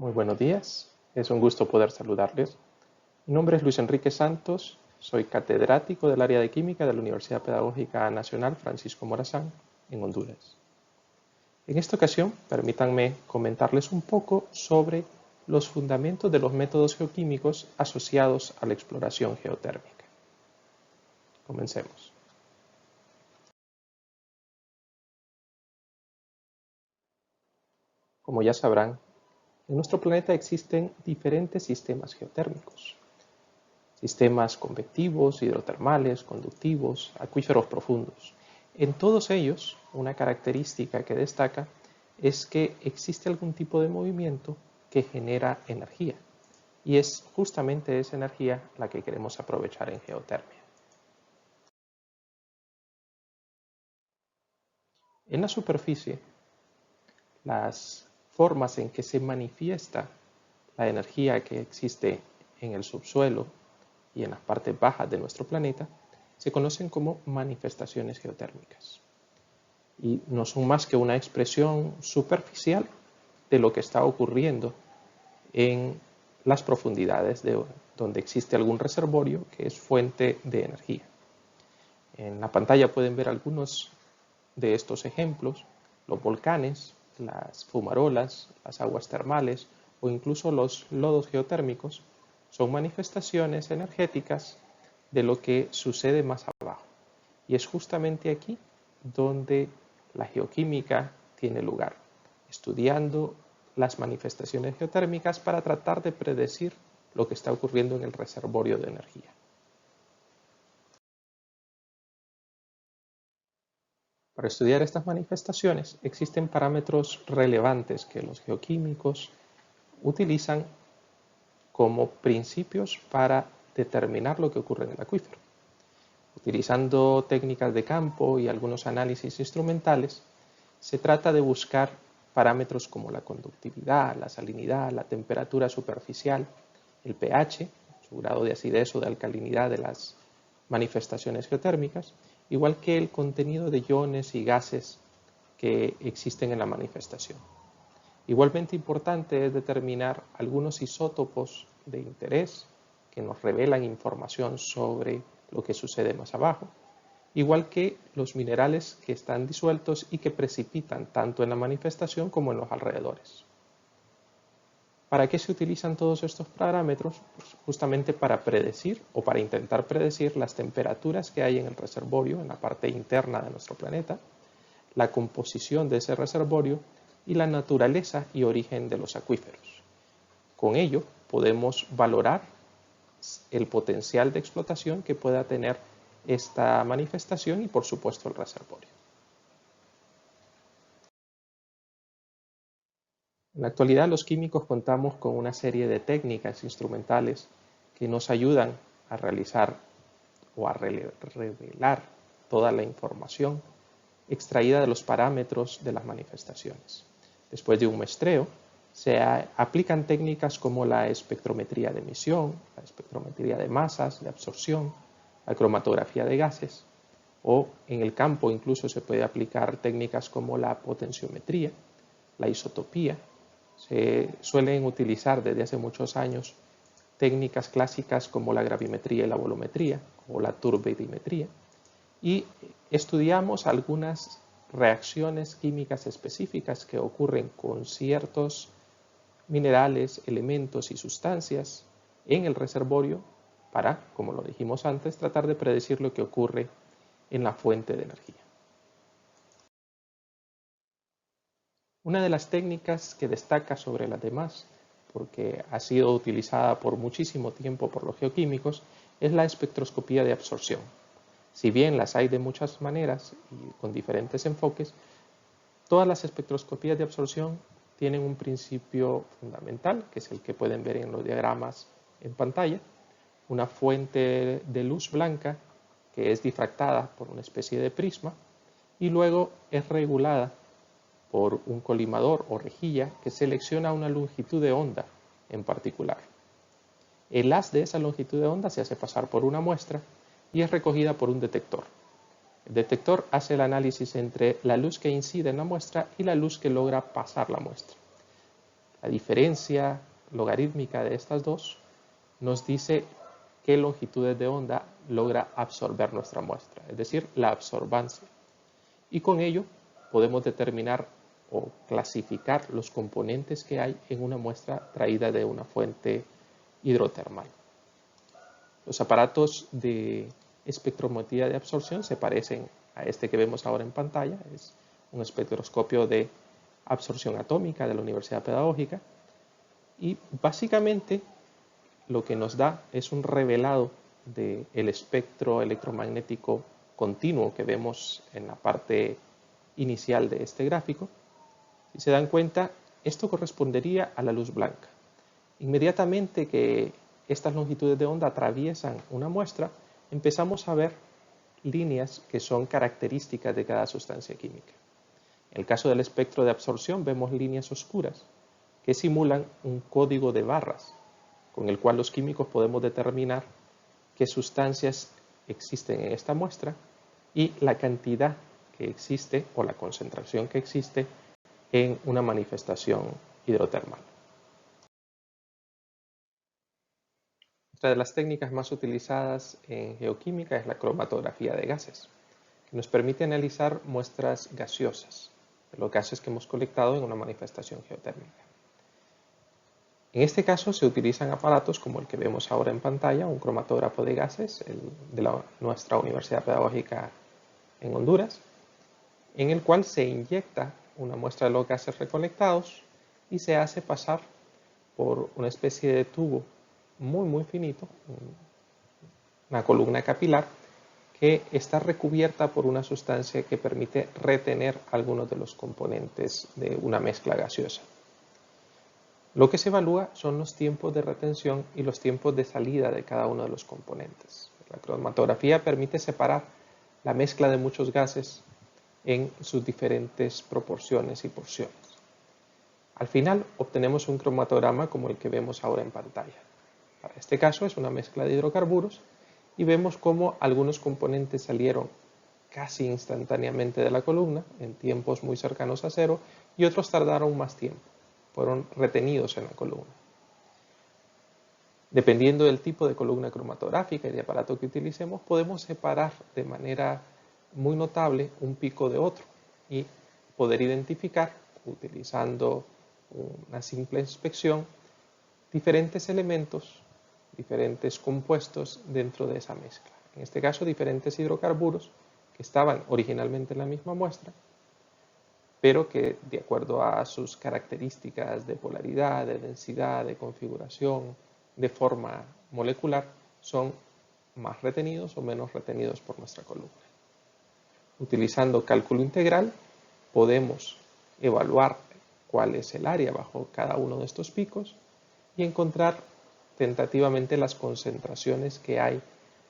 Muy buenos días, es un gusto poder saludarles. Mi nombre es Luis Enrique Santos, soy catedrático del área de química de la Universidad Pedagógica Nacional Francisco Morazán, en Honduras. En esta ocasión, permítanme comentarles un poco sobre los fundamentos de los métodos geoquímicos asociados a la exploración geotérmica. Comencemos. Como ya sabrán, en nuestro planeta existen diferentes sistemas geotérmicos. Sistemas convectivos, hidrotermales, conductivos, acuíferos profundos. En todos ellos, una característica que destaca es que existe algún tipo de movimiento que genera energía. Y es justamente esa energía la que queremos aprovechar en geotermia. En la superficie, las formas en que se manifiesta la energía que existe en el subsuelo y en las partes bajas de nuestro planeta se conocen como manifestaciones geotérmicas. Y no son más que una expresión superficial de lo que está ocurriendo en las profundidades de donde existe algún reservorio que es fuente de energía. En la pantalla pueden ver algunos de estos ejemplos: los volcanes, las fumarolas, las aguas termales o incluso los lodos geotérmicos son manifestaciones energéticas de lo que sucede más abajo. Y es justamente aquí donde la geoquímica tiene lugar, estudiando las manifestaciones geotérmicas para tratar de predecir lo que está ocurriendo en el reservorio de energía. Para estudiar estas manifestaciones existen parámetros relevantes que los geoquímicos utilizan como principios para determinar lo que ocurre en el acuífero. Utilizando técnicas de campo y algunos análisis instrumentales, se trata de buscar parámetros como la conductividad, la salinidad, la temperatura superficial, el pH, su grado de acidez o de alcalinidad de las manifestaciones geotérmicas, igual que el contenido de iones y gases que existen en la manifestación. Igualmente importante es determinar algunos isótopos de interés que nos revelan información sobre lo que sucede más abajo, igual que los minerales que están disueltos y que precipitan tanto en la manifestación como en los alrededores. ¿Para qué se utilizan todos estos parámetros? Pues justamente para predecir o para intentar predecir las temperaturas que hay en el reservorio, en la parte interna de nuestro planeta, la composición de ese reservorio y la naturaleza y origen de los acuíferos. Con ello podemos valorar el potencial de explotación que pueda tener esta manifestación y por supuesto el reservorio. En la actualidad los químicos contamos con una serie de técnicas instrumentales que nos ayudan a realizar o a revelar toda la información extraída de los parámetros de las manifestaciones. Después de un muestreo, se aplican técnicas como la espectrometría de emisión, la espectrometría de masas, de absorción, la cromatografía de gases, o en el campo incluso se puede aplicar técnicas como la potenciometría, la isotopía. Se suelen utilizar desde hace muchos años técnicas clásicas como la gravimetría y la volumetría o la turbidimetría, y estudiamos algunas reacciones químicas específicas que ocurren con ciertos minerales, elementos y sustancias en el reservorio para, como lo dijimos antes, tratar de predecir lo que ocurre en la fuente de energía. Una de las técnicas que destaca sobre las demás, porque ha sido utilizada por muchísimo tiempo por los geoquímicos, es la espectroscopía de absorción. Si bien las hay de muchas maneras y con diferentes enfoques, todas las espectroscopías de absorción tienen un principio fundamental, que es el que pueden ver en los diagramas en pantalla: una fuente de luz blanca que es difractada por una especie de prisma y luego es regulada por un colimador o rejilla que selecciona una longitud de onda en particular. El haz de esa longitud de onda se hace pasar por una muestra y es recogida por un detector. El detector hace el análisis entre la luz que incide en la muestra y la luz que logra pasar la muestra. La diferencia logarítmica de estas dos nos dice qué longitudes de onda logra absorber nuestra muestra, es decir, la absorbancia. Y con ello podemos determinar o clasificar los componentes que hay en una muestra traída de una fuente hidrotermal. Los aparatos de espectrometría de absorción se parecen a este que vemos ahora en pantalla. Es un espectroscopio de absorción atómica de la Universidad Pedagógica y básicamente lo que nos da es un revelado del espectro electromagnético continuo que vemos en la parte inicial de este gráfico. Si se dan cuenta, esto correspondería a la luz blanca. Inmediatamente que estas longitudes de onda atraviesan una muestra, empezamos a ver líneas que son características de cada sustancia química. En el caso del espectro de absorción vemos líneas oscuras que simulan un código de barras con el cual los químicos podemos determinar qué sustancias existen en esta muestra y la cantidad que existe o la concentración que existe en una manifestación hidrotermal. Otra de las técnicas más utilizadas en geoquímica es la cromatografía de gases, que nos permite analizar muestras gaseosas de los gases que hemos colectado en una manifestación geotérmica. En este caso se utilizan aparatos como el que vemos ahora en pantalla, un cromatógrafo de gases, el de nuestra Universidad Pedagógica en Honduras, en el cual se inyecta una muestra de los gases recolectados y se hace pasar por una especie de tubo muy finito, una columna capilar, que está recubierta por una sustancia que permite retener algunos de los componentes de una mezcla gaseosa. Lo que se evalúa son los tiempos de retención y los tiempos de salida de cada uno de los componentes. La cromatografía permite separar la mezcla de muchos gases en sus diferentes proporciones y porciones. Al final obtenemos un cromatograma como el que vemos ahora en pantalla. Para este caso es una mezcla de hidrocarburos y vemos cómo algunos componentes salieron casi instantáneamente de la columna en tiempos muy cercanos a cero y otros tardaron más tiempo, fueron retenidos en la columna. Dependiendo del tipo de columna cromatográfica y de aparato que utilicemos, podemos separar de manera muy notable un pico de otro y poder identificar, utilizando una simple inspección, diferentes elementos, diferentes compuestos dentro de esa mezcla. En este caso, diferentes hidrocarburos que estaban originalmente en la misma muestra, pero que de acuerdo a sus características de polaridad, de densidad, de configuración, de forma molecular, son más retenidos o menos retenidos por nuestra columna. Utilizando cálculo integral, podemos evaluar cuál es el área bajo cada uno de estos picos y encontrar tentativamente las concentraciones que hay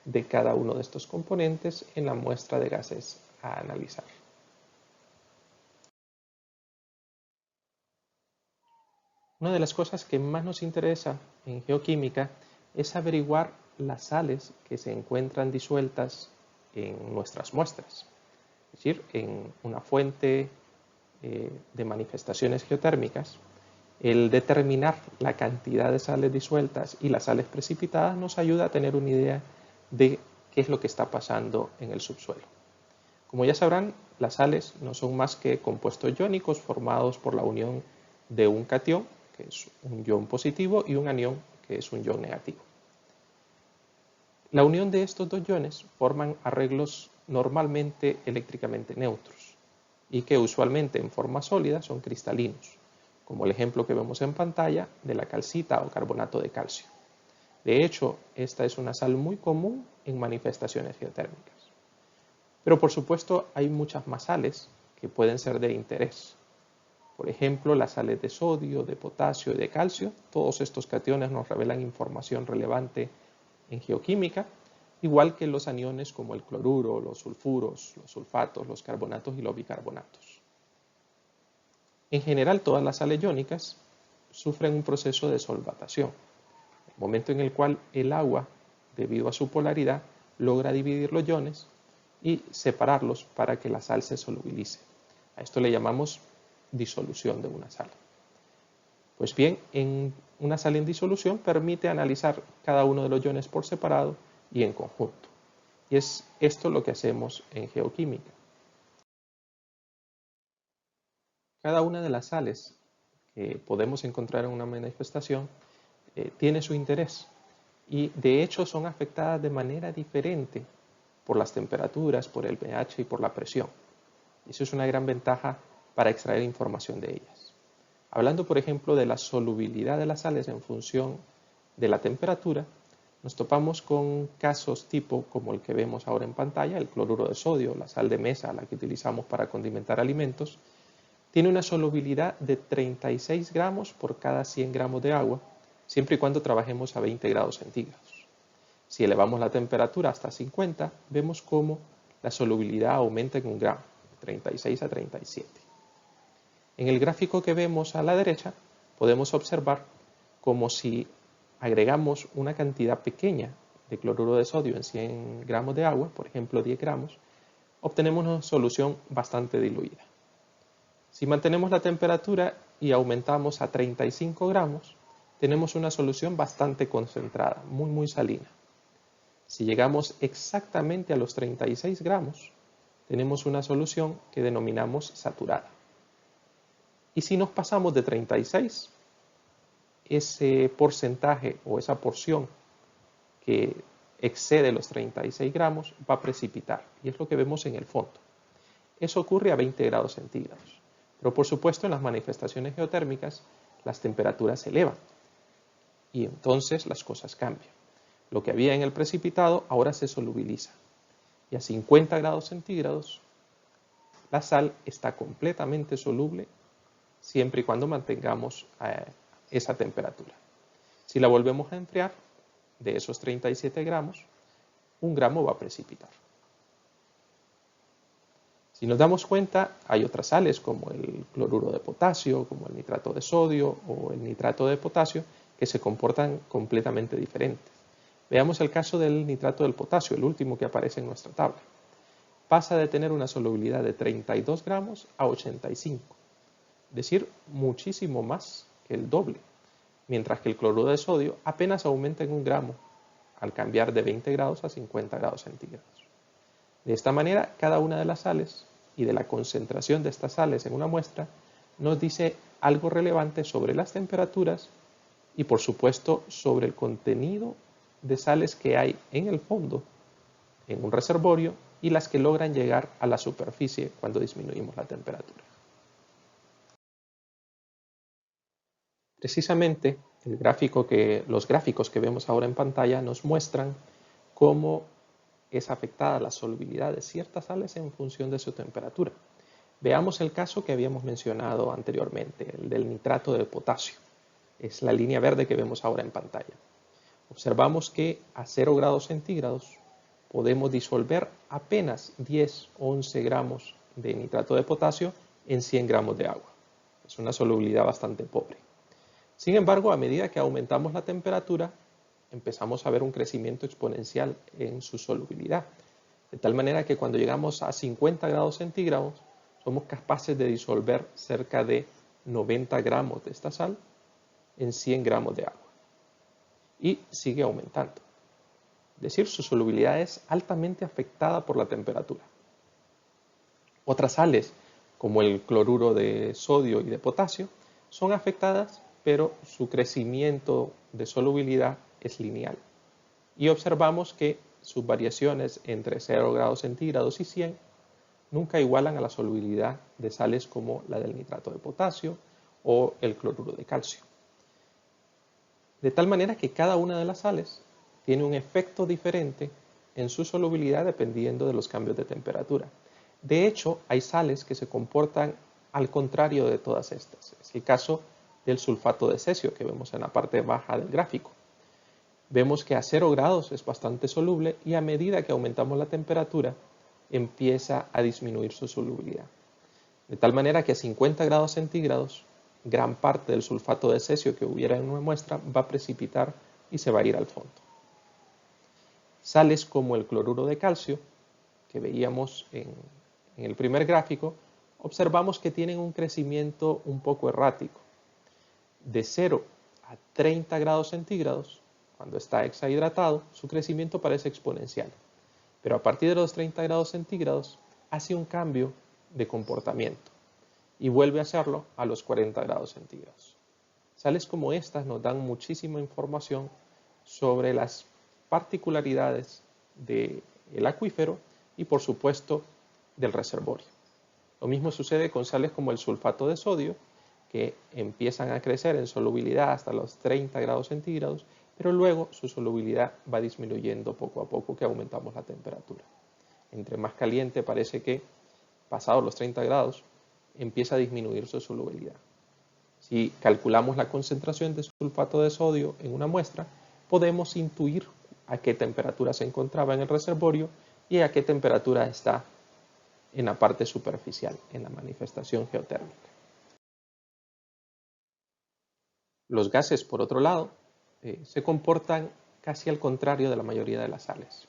de cada uno de estos componentes en la muestra de gases a analizar. Una de las cosas que más nos interesa en geoquímica es averiguar las sales que se encuentran disueltas en nuestras muestras. Es decir, en una fuente de manifestaciones geotérmicas, el determinar la cantidad de sales disueltas y las sales precipitadas nos ayuda a tener una idea de qué es lo que está pasando en el subsuelo. Como ya sabrán, las sales no son más que compuestos iónicos formados por la unión de un catión, que es un ion positivo, y un anión, que es un ion negativo. La unión de estos dos iones forman arreglos normalmente eléctricamente neutros y que usualmente en forma sólida son cristalinos, como el ejemplo que vemos en pantalla de la calcita o carbonato de calcio. De hecho, esta es una sal muy común en manifestaciones geotérmicas. Pero por supuesto hay muchas más sales que pueden ser de interés. Por ejemplo, las sales de sodio, de potasio y de calcio. Todos estos cationes nos revelan información relevante en geoquímica, igual que los aniones como el cloruro, los sulfuros, los sulfatos, los carbonatos y los bicarbonatos. En general, todas las sales iónicas sufren un proceso de solvatación, el momento en el cual el agua, debido a su polaridad, logra dividir los iones y separarlos para que la sal se solubilice. A esto le llamamos disolución de una sal. Pues bien, en una sal en disolución permite analizar cada uno de los iones por separado y en conjunto. Y es esto lo que hacemos en geoquímica. Cada una de las sales que podemos encontrar en una manifestación tiene su interés y de hecho son afectadas de manera diferente por las temperaturas, por el pH y por la presión. Y eso es una gran ventaja para extraer información de ellas. Hablando, por ejemplo, de la solubilidad de las sales en función de la temperatura, nos topamos con casos tipo como el que vemos ahora en pantalla, el cloruro de sodio, la sal de mesa, la que utilizamos para condimentar alimentos, tiene una solubilidad de 36 gramos por cada 100 gramos de agua, siempre y cuando trabajemos a 20 grados centígrados. Si elevamos la temperatura hasta 50, vemos cómo la solubilidad aumenta en 1 gramo, de 36 a 37. En el gráfico que vemos a la derecha, podemos observar como si agregamos una cantidad pequeña de cloruro de sodio en 100 gramos de agua, por ejemplo 10 gramos, obtenemos una solución bastante diluida. Si mantenemos la temperatura y aumentamos a 35 gramos, tenemos una solución bastante concentrada, muy salina. Si llegamos exactamente a los 36 gramos, tenemos una solución que denominamos saturada. Y si nos pasamos de 36, ese porcentaje o esa porción que excede los 36 gramos va a precipitar. Y es lo que vemos en el fondo. Eso ocurre a 20 grados centígrados. Pero por supuesto en las manifestaciones geotérmicas las temperaturas se elevan. Y entonces las cosas cambian. Lo que había en el precipitado ahora se solubiliza. Y a 50 grados centígrados la sal está completamente soluble siempre y cuando mantengamos esa temperatura. Si la volvemos a enfriar, de esos 37 gramos, 1 gramo va a precipitar. Si nos damos cuenta, hay otras sales como el cloruro de potasio, como el nitrato de sodio o el nitrato de potasio, que se comportan completamente diferentes. Veamos el caso del nitrato del potasio, el último que aparece en nuestra tabla. Pasa de tener una solubilidad de 32 gramos a 85, es decir, muchísimo más que el doble, mientras que el cloruro de sodio apenas aumenta en 1 gramo al cambiar de 20 grados a 50 grados centígrados. De esta manera, cada una de las sales y de la concentración de estas sales en una muestra nos dice algo relevante sobre las temperaturas y por supuesto sobre el contenido de sales que hay en el fondo, en un reservorio, y las que logran llegar a la superficie cuando disminuimos la temperatura. Precisamente los gráficos que vemos ahora en pantalla nos muestran cómo es afectada la solubilidad de ciertas sales en función de su temperatura. Veamos el caso que habíamos mencionado anteriormente, el del nitrato de potasio. Es la línea verde que vemos ahora en pantalla. Observamos que a 0 grados centígrados podemos disolver apenas 10 o 11 gramos de nitrato de potasio en 100 gramos de agua. Es una solubilidad bastante pobre. Sin embargo, a medida que aumentamos la temperatura, empezamos a ver un crecimiento exponencial en su solubilidad. De tal manera que cuando llegamos a 50 grados centígrados, somos capaces de disolver cerca de 90 gramos de esta sal en 100 gramos de agua. Y sigue aumentando. Es decir, su solubilidad es altamente afectada por la temperatura. Otras sales, como el cloruro de sodio y de potasio, son afectadas, pero su crecimiento de solubilidad es lineal. Y observamos que sus variaciones entre 0 grados centígrados y 100 nunca igualan a la solubilidad de sales como la del nitrato de potasio o el cloruro de calcio. De tal manera que cada una de las sales tiene un efecto diferente en su solubilidad dependiendo de los cambios de temperatura. De hecho, hay sales que se comportan al contrario de todas estas. Es el caso del sulfato de cesio que vemos en la parte baja del gráfico. Vemos que a 0 grados es bastante soluble y a medida que aumentamos la temperatura empieza a disminuir su solubilidad. De tal manera que a 50 grados centígrados gran parte del sulfato de cesio que hubiera en una muestra va a precipitar y se va a ir al fondo. Sales como el cloruro de calcio, que veíamos en el primer gráfico, observamos que tienen un crecimiento un poco errático. de 0 a 30 grados centígrados, cuando está hexahidratado, su crecimiento parece exponencial. Pero a partir de los 30 grados centígrados hace un cambio de comportamiento y vuelve a hacerlo a los 40 grados centígrados. Sales como estas nos dan muchísima información sobre las particularidades del acuífero y por supuesto del reservorio. Lo mismo sucede con sales como el sulfato de sodio, que empiezan a crecer en solubilidad hasta los 30 grados centígrados, pero luego su solubilidad va disminuyendo poco a poco que aumentamos la temperatura. Entre más caliente parece que, pasados los 30 grados, empieza a disminuir su solubilidad. Si calculamos la concentración de sulfato de sodio en una muestra, podemos intuir a qué temperatura se encontraba en el reservorio y a qué temperatura está en la parte superficial, en la manifestación geotérmica. Los gases, por otro lado, se comportan casi al contrario de la mayoría de las sales.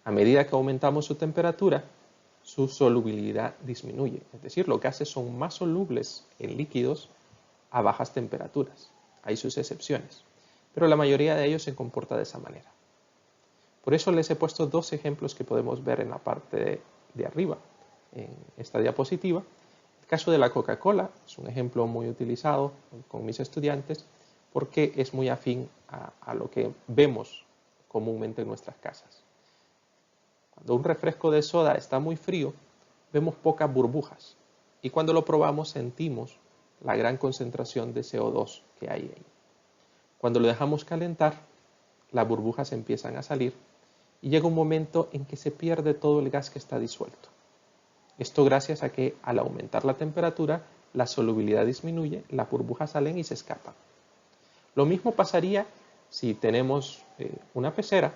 A medida que aumentamos su temperatura, su solubilidad disminuye. Es decir, los gases son más solubles en líquidos a bajas temperaturas. Hay sus excepciones, pero la mayoría de ellos se comporta de esa manera. Por eso les he puesto dos ejemplos que podemos ver en la parte de arriba, en esta diapositiva. El caso de la Coca-Cola es un ejemplo muy utilizado con mis estudiantes porque es muy afín a lo que vemos comúnmente en nuestras casas. Cuando un refresco de soda está muy frío, vemos pocas burbujas y cuando lo probamos sentimos la gran concentración de CO2 que hay ahí. Cuando lo dejamos calentar, las burbujas empiezan a salir y llega un momento en que se pierde todo el gas que está disuelto. Esto gracias a que al aumentar la temperatura, la solubilidad disminuye, las burbujas salen y se escapan. Lo mismo pasaría si tenemos una pecera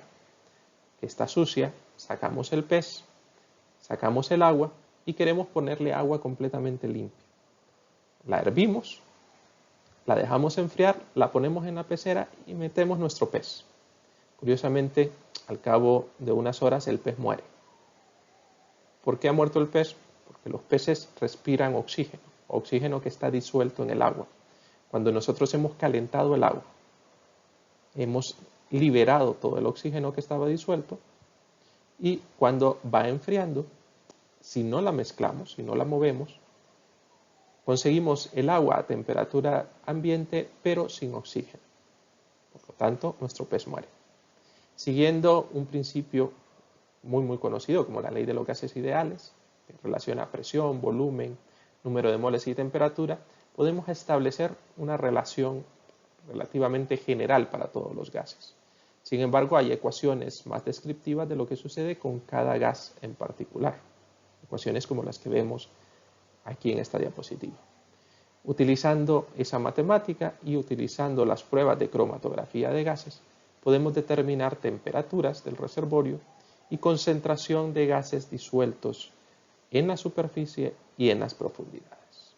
que está sucia, sacamos el pez, sacamos el agua y queremos ponerle agua completamente limpia. La hervimos, la dejamos enfriar, la ponemos en la pecera y metemos nuestro pez. Curiosamente, al cabo de unas horas el pez muere. ¿Por qué ha muerto el pez? Porque los peces respiran oxígeno, oxígeno que está disuelto en el agua. Cuando nosotros hemos calentado el agua, hemos liberado todo el oxígeno que estaba disuelto y cuando va enfriando, si no la mezclamos, si no la movemos, conseguimos el agua a temperatura ambiente pero sin oxígeno. Por lo tanto, nuestro pez muere. Siguiendo un principio muy conocido como la ley de los gases ideales, que relaciona presión, volumen, número de moles y temperatura, podemos establecer una relación relativamente general para todos los gases. Sin embargo, hay ecuaciones más descriptivas de lo que sucede con cada gas en particular, ecuaciones como las que vemos aquí en esta diapositiva. Utilizando esa matemática y utilizando las pruebas de cromatografía de gases, podemos determinar temperaturas del reservorio y concentración de gases disueltos en la superficie y en las profundidades.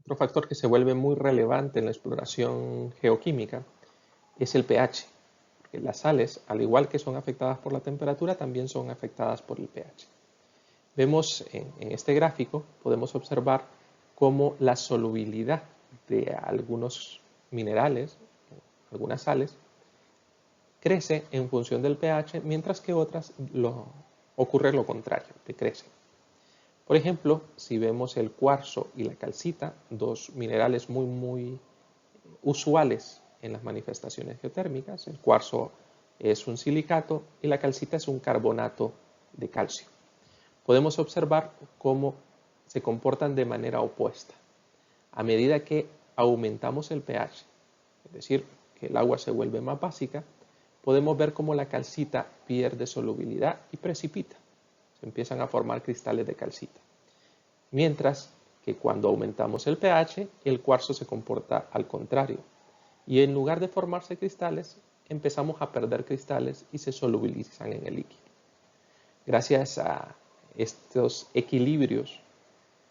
Otro factor que se vuelve muy relevante en la exploración geoquímica es el pH, porque las sales, al igual que son afectadas por la temperatura, también son afectadas por el pH. Vemos en este gráfico, podemos observar cómo la solubilidad de algunos minerales, algunas sales, crece en función del pH, mientras que otras ocurre lo contrario, decrecen. Por ejemplo, si vemos el cuarzo y la calcita, dos minerales muy usuales en las manifestaciones geotérmicas, el cuarzo es un silicato y la calcita es un carbonato de calcio. Podemos observar cómo se comportan de manera opuesta. A medida que aumentamos el pH, es decir, que el agua se vuelve más básica, podemos ver cómo la calcita pierde solubilidad y precipita. Se empiezan a formar cristales de calcita. Mientras que cuando aumentamos el pH, el cuarzo se comporta al contrario. Y en lugar de formarse cristales, empezamos a perder cristales y se solubilizan en el líquido. Gracias a estos equilibrios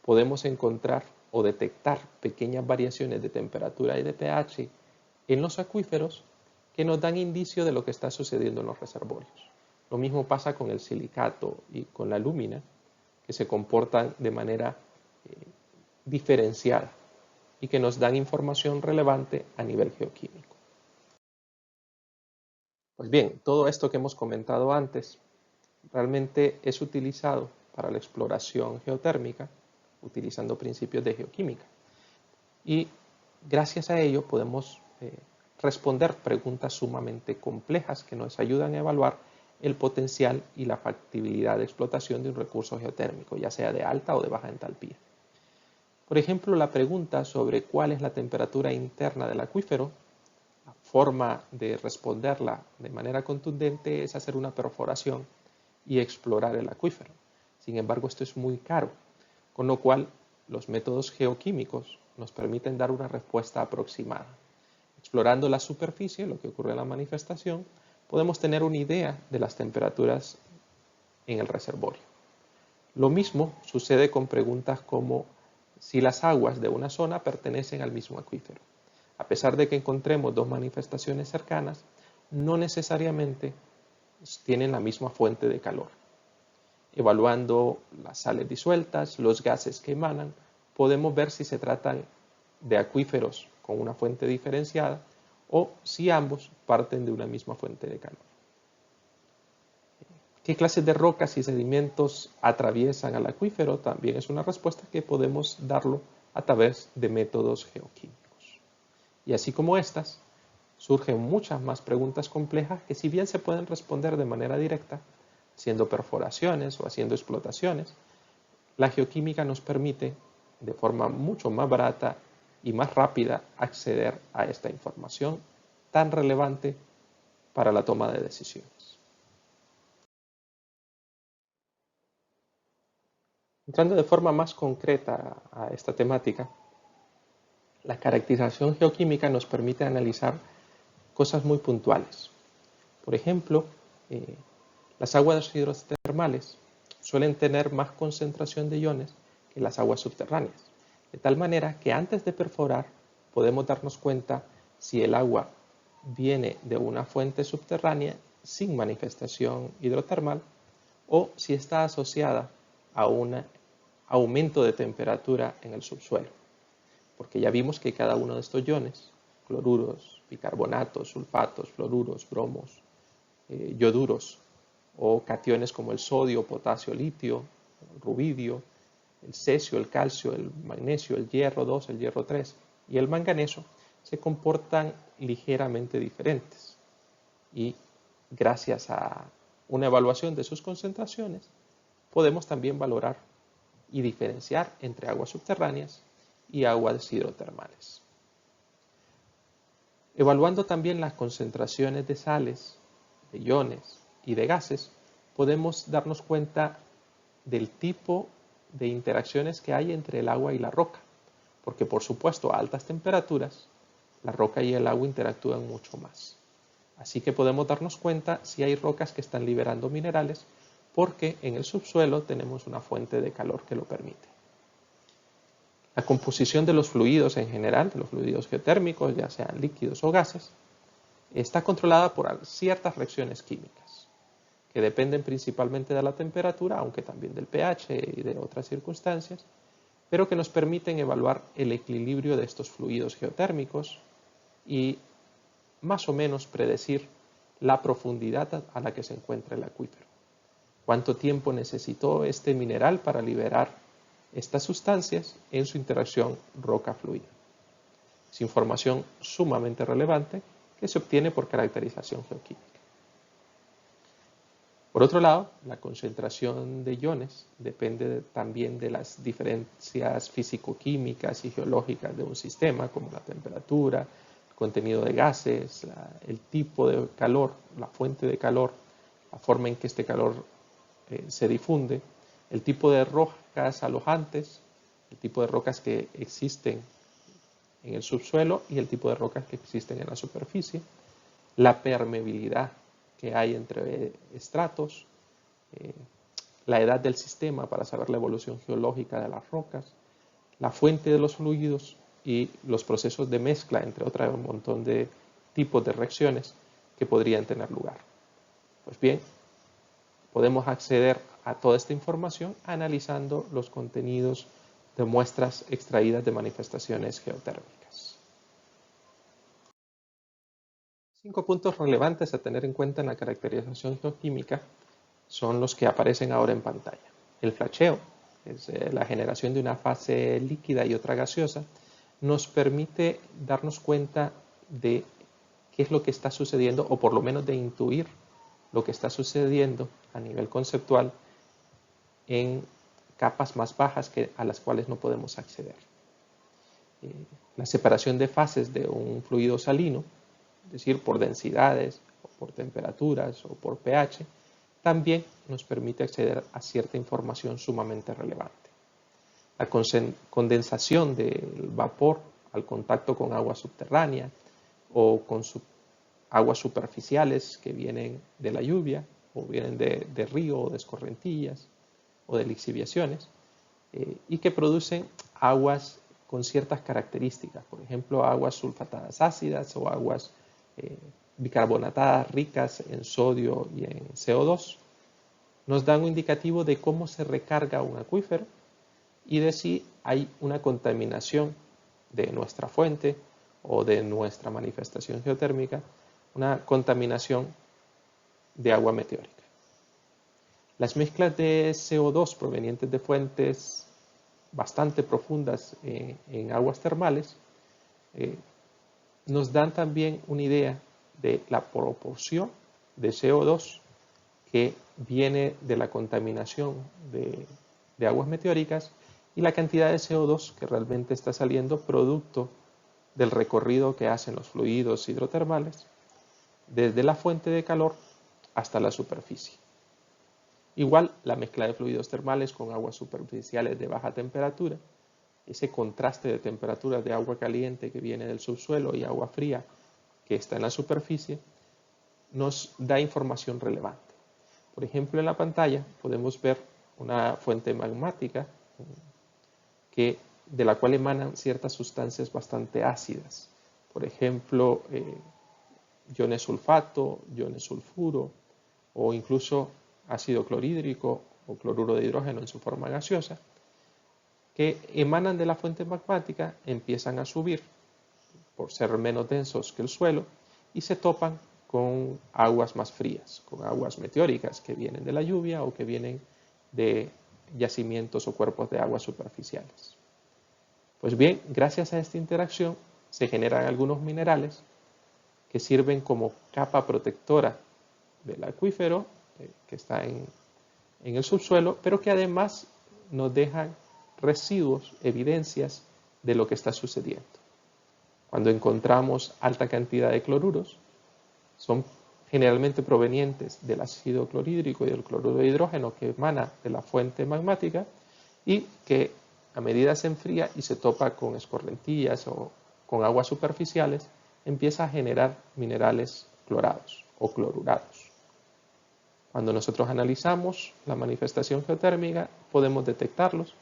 podemos encontrar o detectar pequeñas variaciones de temperatura y de pH en los acuíferos que nos dan indicio de lo que está sucediendo en los reservorios. Lo mismo pasa con el silicato y con la alúmina, que se comportan de manera diferenciada. y que nos dan información relevante a nivel geoquímico. Pues bien, todo esto que hemos comentado antes realmente es utilizado para la exploración geotérmica utilizando principios de geoquímica. Y gracias a ello podemos responder preguntas sumamente complejas que nos ayudan a evaluar el potencial y la factibilidad de explotación de un recurso geotérmico, ya sea de alta o de baja entalpía. Por ejemplo, la pregunta sobre cuál es la temperatura interna del acuífero, la forma de responderla de manera contundente es hacer una perforación y explorar el acuífero. Sin embargo, esto es muy caro, con lo cual los métodos geoquímicos nos permiten dar una respuesta aproximada. Explorando la superficie, lo que ocurre en la manifestación, podemos tener una idea de las temperaturas en el reservorio. Lo mismo sucede con preguntas como si las aguas de una zona pertenecen al mismo acuífero. A pesar de que encontremos dos manifestaciones cercanas, no necesariamente tienen la misma fuente de calor. Evaluando las sales disueltas, los gases que emanan, podemos ver si se tratan de acuíferos con una fuente diferenciada o si ambos parten de una misma fuente de calor. ¿Qué clases de rocas y sedimentos atraviesan al acuífero? También es una respuesta que podemos darlo a través de métodos geoquímicos. Y así como estas, surgen muchas más preguntas complejas que si bien se pueden responder de manera directa, haciendo perforaciones o haciendo explotaciones, la geoquímica nos permite de forma mucho más barata y más rápida acceder a esta información tan relevante para la toma de decisiones. Entrando de forma más concreta a esta temática, la caracterización geoquímica nos permite analizar cosas muy puntuales. Por ejemplo, las aguas hidrotermales suelen tener más concentración de iones que las aguas subterráneas, de tal manera que antes de perforar podemos darnos cuenta si el agua viene de una fuente subterránea sin manifestación hidrotermal o si está asociada a un aumento de temperatura en el subsuelo. Porque ya vimos que cada uno de estos iones, cloruros, bicarbonatos, sulfatos, fluoruros, bromos, ioduros o cationes como el sodio, potasio, litio, el rubidio, el cesio, el calcio, el magnesio, el hierro 2, el hierro 3 y el manganeso se comportan ligeramente diferentes. Y gracias a una evaluación de sus concentraciones, podemos también valorar y diferenciar entre aguas subterráneas y aguas hidrotermales. Evaluando también las concentraciones de sales, de iones y de gases, podemos darnos cuenta del tipo de interacciones que hay entre el agua y la roca, porque por supuesto a altas temperaturas la roca y el agua interactúan mucho más. Así que podemos darnos cuenta si hay rocas que están liberando minerales, porque en el subsuelo tenemos una fuente de calor que lo permite. La composición de los fluidos en general, de los fluidos geotérmicos, ya sean líquidos o gases, está controlada por ciertas reacciones químicas, que dependen principalmente de la temperatura, aunque también del pH y de otras circunstancias, pero que nos permiten evaluar el equilibrio de estos fluidos geotérmicos y más o menos predecir la profundidad a la que se encuentra el acuífero. ¿Cuánto tiempo necesitó este mineral para liberar estas sustancias en su interacción roca-fluido? Es información sumamente relevante que se obtiene por caracterización geoquímica. Por otro lado, la concentración de iones depende también de las diferencias físico-químicas y geológicas de un sistema, como la temperatura, el contenido de gases, el tipo de calor, la fuente de calor, la forma en que este calor se difunde, el tipo de rocas alojantes, el tipo de rocas que existen en el subsuelo y el tipo de rocas que existen en la superficie, la permeabilidad que hay entre estratos, la edad del sistema para saber la evolución geológica de las rocas, la fuente de los fluidos y los procesos de mezcla, entre otros un montón de tipos de reacciones que podrían tener lugar. Pues bien, podemos acceder a toda esta información analizando los contenidos de muestras extraídas de manifestaciones geotérmicas. 5 puntos relevantes a tener en cuenta en la caracterización geoquímica son los que aparecen ahora en pantalla. El flasheo, es la generación de una fase líquida y otra gaseosa, nos permite darnos cuenta de qué es lo que está sucediendo, o por lo menos de intuir lo que está sucediendo a nivel conceptual en capas más bajas a las cuales no podemos acceder. La separación de fases de un fluido salino, es decir, por densidades, o por temperaturas, o por pH, también nos permite acceder a cierta información sumamente relevante. La condensación del vapor al contacto con agua subterránea o con aguas superficiales que vienen de la lluvia o vienen de río o de escorrentillas o de lixiviaciones y que producen aguas con ciertas características, por ejemplo, aguas sulfatadas ácidas o aguas bicarbonatadas ricas en sodio y en CO2, nos dan un indicativo de cómo se recarga un acuífero y de si hay una contaminación de nuestra fuente o de nuestra manifestación geotérmica, una contaminación de agua meteórica. Las mezclas de CO2 provenientes de fuentes bastante profundas en aguas termales nos dan también una idea de la proporción de CO2 que viene de la contaminación de aguas meteóricas y la cantidad de CO2 que realmente está saliendo producto del recorrido que hacen los fluidos hidrotermales desde la fuente de calor hasta la superficie. Igual la mezcla de fluidos termales con aguas superficiales de baja temperatura, ese contraste de temperaturas de agua caliente que viene del subsuelo y agua fría que está en la superficie, nos da información relevante. Por ejemplo, en la pantalla podemos ver una fuente magmática de la cual emanan ciertas sustancias bastante ácidas. Por ejemplo, iones sulfato, iones sulfuro o incluso ácido clorhídrico o cloruro de hidrógeno en su forma gaseosa, que emanan de la fuente magmática, empiezan a subir por ser menos densos que el suelo y se topan con aguas más frías, con aguas meteóricas que vienen de la lluvia o que vienen de yacimientos o cuerpos de aguas superficiales. Pues bien, gracias a esta interacción se generan algunos minerales que sirven como capa protectora del acuífero que está en el subsuelo, pero que además nos dejan residuos, evidencias de lo que está sucediendo. Cuando encontramos alta cantidad de cloruros, son generalmente provenientes del ácido clorhídrico y del cloruro de hidrógeno que emana de la fuente magmática y que a medida se enfría y se topa con escorrentías o con aguas superficiales, empieza a generar minerales clorados o clorurados. Cuando nosotros analizamos la manifestación geotérmica, podemos detectarlos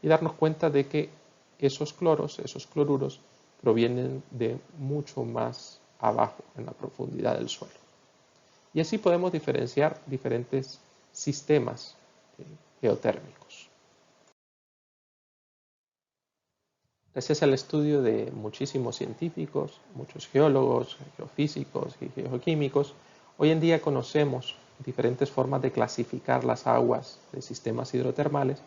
y darnos cuenta de que esos cloros, esos cloruros, provienen de mucho más abajo, en la profundidad del suelo. Y así podemos diferenciar diferentes sistemas geotérmicos. Gracias al estudio de muchísimos científicos, muchos geólogos, geofísicos y geoquímicos, hoy en día conocemos diferentes formas de clasificar las aguas de sistemas hidrotermales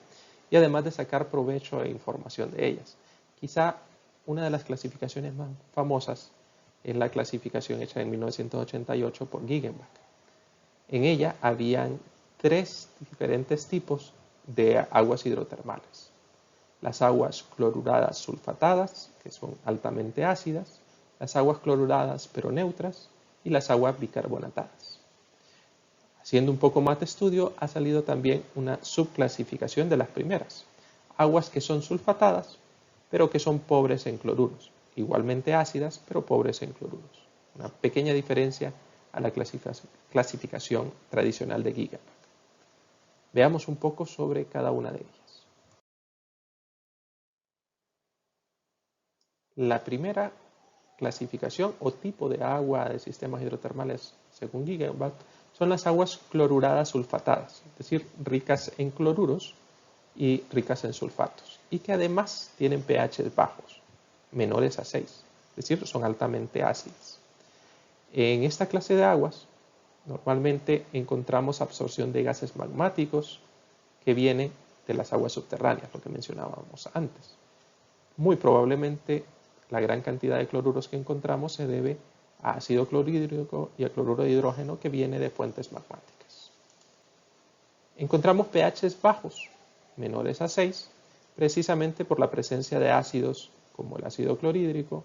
y además de sacar provecho e información de ellas. Quizá una de las clasificaciones más famosas es la clasificación hecha en 1988 por Gegenbach. En ella habían 3 diferentes tipos de aguas hidrotermales. Las aguas cloruradas sulfatadas, que son altamente ácidas, las aguas cloruradas pero neutras y las aguas bicarbonatadas. Haciendo un poco más de estudio, ha salido también una subclasificación de las primeras. Aguas que son sulfatadas, pero que son pobres en cloruros. Igualmente ácidas, pero pobres en cloruros. Una pequeña diferencia a la clasificación tradicional de Gegenbach. Veamos un poco sobre cada una de ellas. La primera clasificación o tipo de agua de sistemas hidrotermales, según Gegenbach, son las aguas cloruradas sulfatadas, es decir, ricas en cloruros y ricas en sulfatos. y que además tienen pH bajos, menores a 6, es decir, son altamente ácidas. En esta clase de aguas normalmente encontramos absorción de gases magmáticos que viene de las aguas subterráneas, lo que mencionábamos antes. Muy probablemente la gran cantidad de cloruros que encontramos se debe a ácido clorhídrico y a cloruro de hidrógeno que viene de fuentes magmáticas. Encontramos pHs bajos, menores a 6, precisamente por la presencia de ácidos como el ácido clorhídrico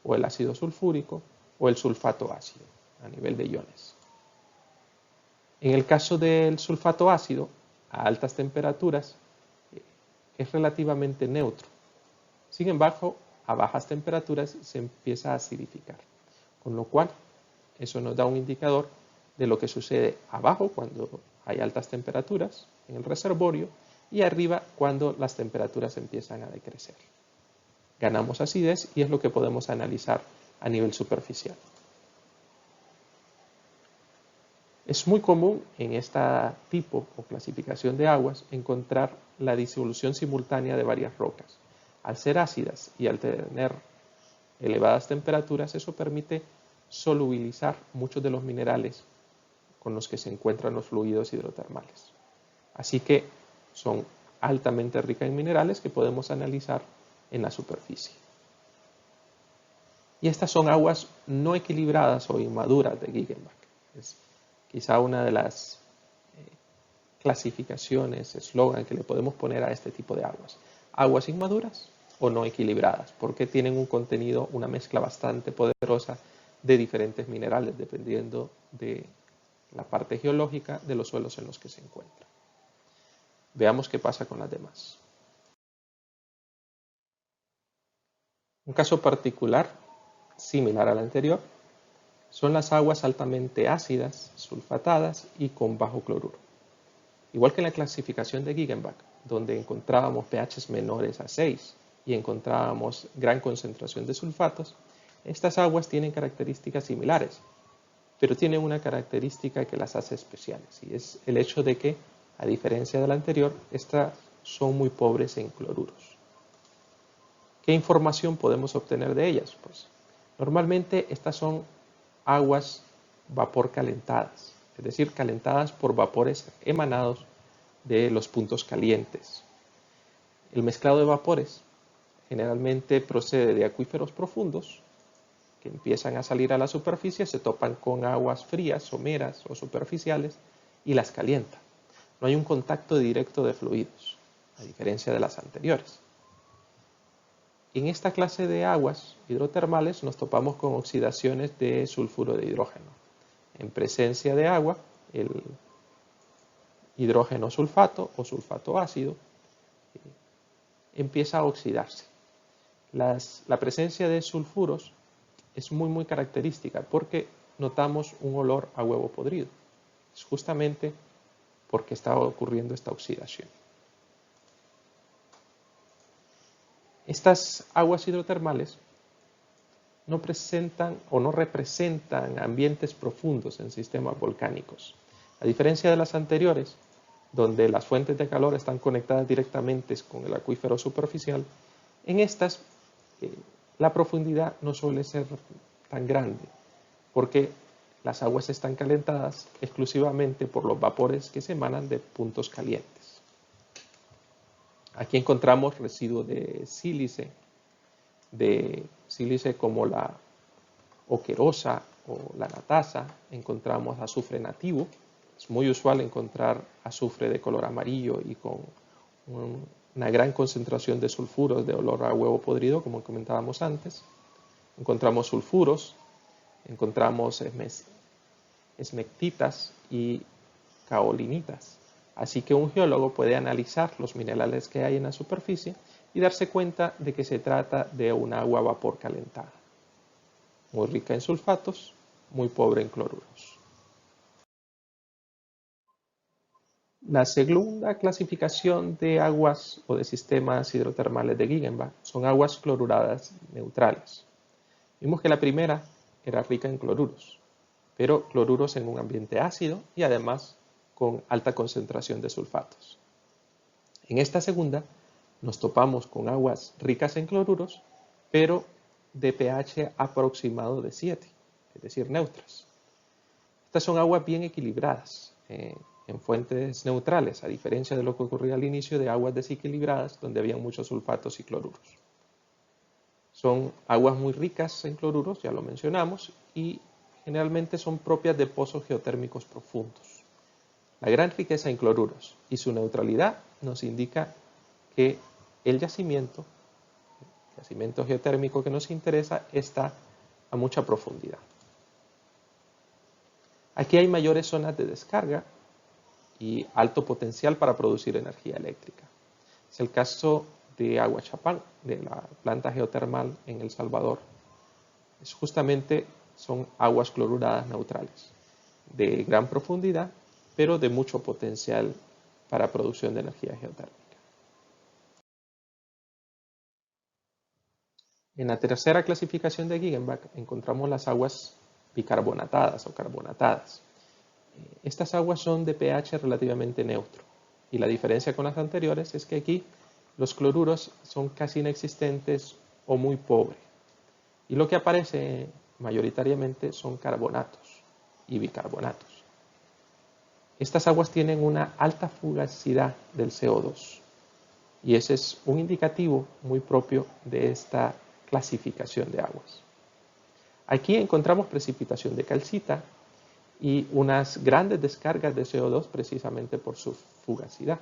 o el ácido sulfúrico o el sulfato ácido a nivel de iones. En el caso del sulfato ácido, a altas temperaturas, es relativamente neutro. Sin embargo, a bajas temperaturas se empieza a acidificar, con lo cual eso nos da un indicador de lo que sucede abajo cuando hay altas temperaturas en el reservorio y arriba cuando las temperaturas empiezan a decrecer. Ganamos acidez y es lo que podemos analizar a nivel superficial. Es muy común en este tipo o clasificación de aguas encontrar la disolución simultánea de varias rocas. Al ser ácidas y al tener elevadas temperaturas, eso permite solubilizar muchos de los minerales con los que se encuentran los fluidos hidrotermales. Así que son altamente ricas en minerales que podemos analizar en la superficie. Y estas son aguas no equilibradas o inmaduras de Gegenbach. Es quizá una de las clasificaciones, eslogan que le podemos poner a este tipo de aguas. Aguas inmaduras o no equilibradas, porque tienen un contenido, una mezcla bastante poderosa de diferentes minerales, dependiendo de la parte geológica de los suelos en los que se encuentran. Veamos qué pasa con las demás. Un caso particular, similar al anterior, son las aguas altamente ácidas, sulfatadas y con bajo cloruro. Igual que en la clasificación de Gegenbach, donde encontrábamos pHs menores a 6 y encontrábamos gran concentración de sulfatos, estas aguas tienen características similares, pero tienen una característica que las hace especiales, y es el hecho de que, a diferencia de la anterior, estas son muy pobres en cloruros. ¿Qué información podemos obtener de ellas? Pues normalmente estas son aguas vapor calentadas, es decir, calentadas por vapores emanados de los puntos calientes. El mezclado de vapores generalmente procede de acuíferos profundos que empiezan a salir a la superficie, se topan con aguas frías, someras o superficiales y las calientan. No hay un contacto directo de fluidos, a diferencia de las anteriores. En esta clase de aguas hidrotermales nos topamos con oxidaciones de sulfuro de hidrógeno. En presencia de agua, el hidrógeno sulfato o sulfato ácido empieza a oxidarse. La presencia de sulfuros es muy característica porque notamos un olor a huevo podrido. Es justamente porque está ocurriendo esta oxidación. Estas aguas hidrotermales no presentan o no representan ambientes profundos en sistemas volcánicos. A diferencia de las anteriores, donde las fuentes de calor están conectadas directamente con el acuífero superficial, en estas la profundidad no suele ser tan grande, porque las aguas están calentadas exclusivamente por los vapores que se emanan de puntos calientes. Aquí encontramos residuos de sílice como la oquerosa o la natasa. Encontramos azufre nativo. Es muy usual encontrar azufre de color amarillo y con una gran concentración de sulfuros de olor a huevo podrido, como comentábamos antes. Encontramos sulfuros, encontramos esmectitas y caolinitas. Así que un geólogo puede analizar los minerales que hay en la superficie y darse cuenta de que se trata de un agua a vapor calentada, muy rica en sulfatos, muy pobre en cloruros. La segunda clasificación de aguas o de sistemas hidrotermales de Gegenbach son aguas cloruradas neutrales. Vimos que la primera era rica en cloruros, pero cloruros en un ambiente ácido y además con alta concentración de sulfatos. En esta segunda nos topamos con aguas ricas en cloruros, pero de pH aproximado de 7, es decir, neutras. Estas son aguas bien equilibradas en fuentes neutrales, a diferencia de lo que ocurría al inicio de aguas desequilibradas, donde había muchos sulfatos y cloruros. Son aguas muy ricas en cloruros, ya lo mencionamos, y generalmente son propias de pozos geotérmicos profundos. La gran riqueza en cloruros y su neutralidad nos indica que el yacimiento geotérmico que nos interesa, está a mucha profundidad. Aquí hay mayores zonas de descarga y alto potencial para producir energía eléctrica. Es el caso de Aguachapán, de la planta geotermal en El Salvador. Son aguas cloruradas neutrales, de gran profundidad, pero de mucho potencial para producción de energía geotérmica. En la tercera clasificación de Gegenbach encontramos las aguas bicarbonatadas o carbonatadas. Estas aguas son de pH relativamente neutro, y la diferencia con las anteriores es que aquí los cloruros son casi inexistentes o muy pobres, y lo que aparece mayoritariamente son carbonatos y bicarbonatos. Estas aguas tienen una alta fugacidad del CO2, y ese es un indicativo muy propio de esta clasificación de aguas. Aquí encontramos precipitación de calcita y unas grandes descargas de CO2 precisamente por su fugacidad.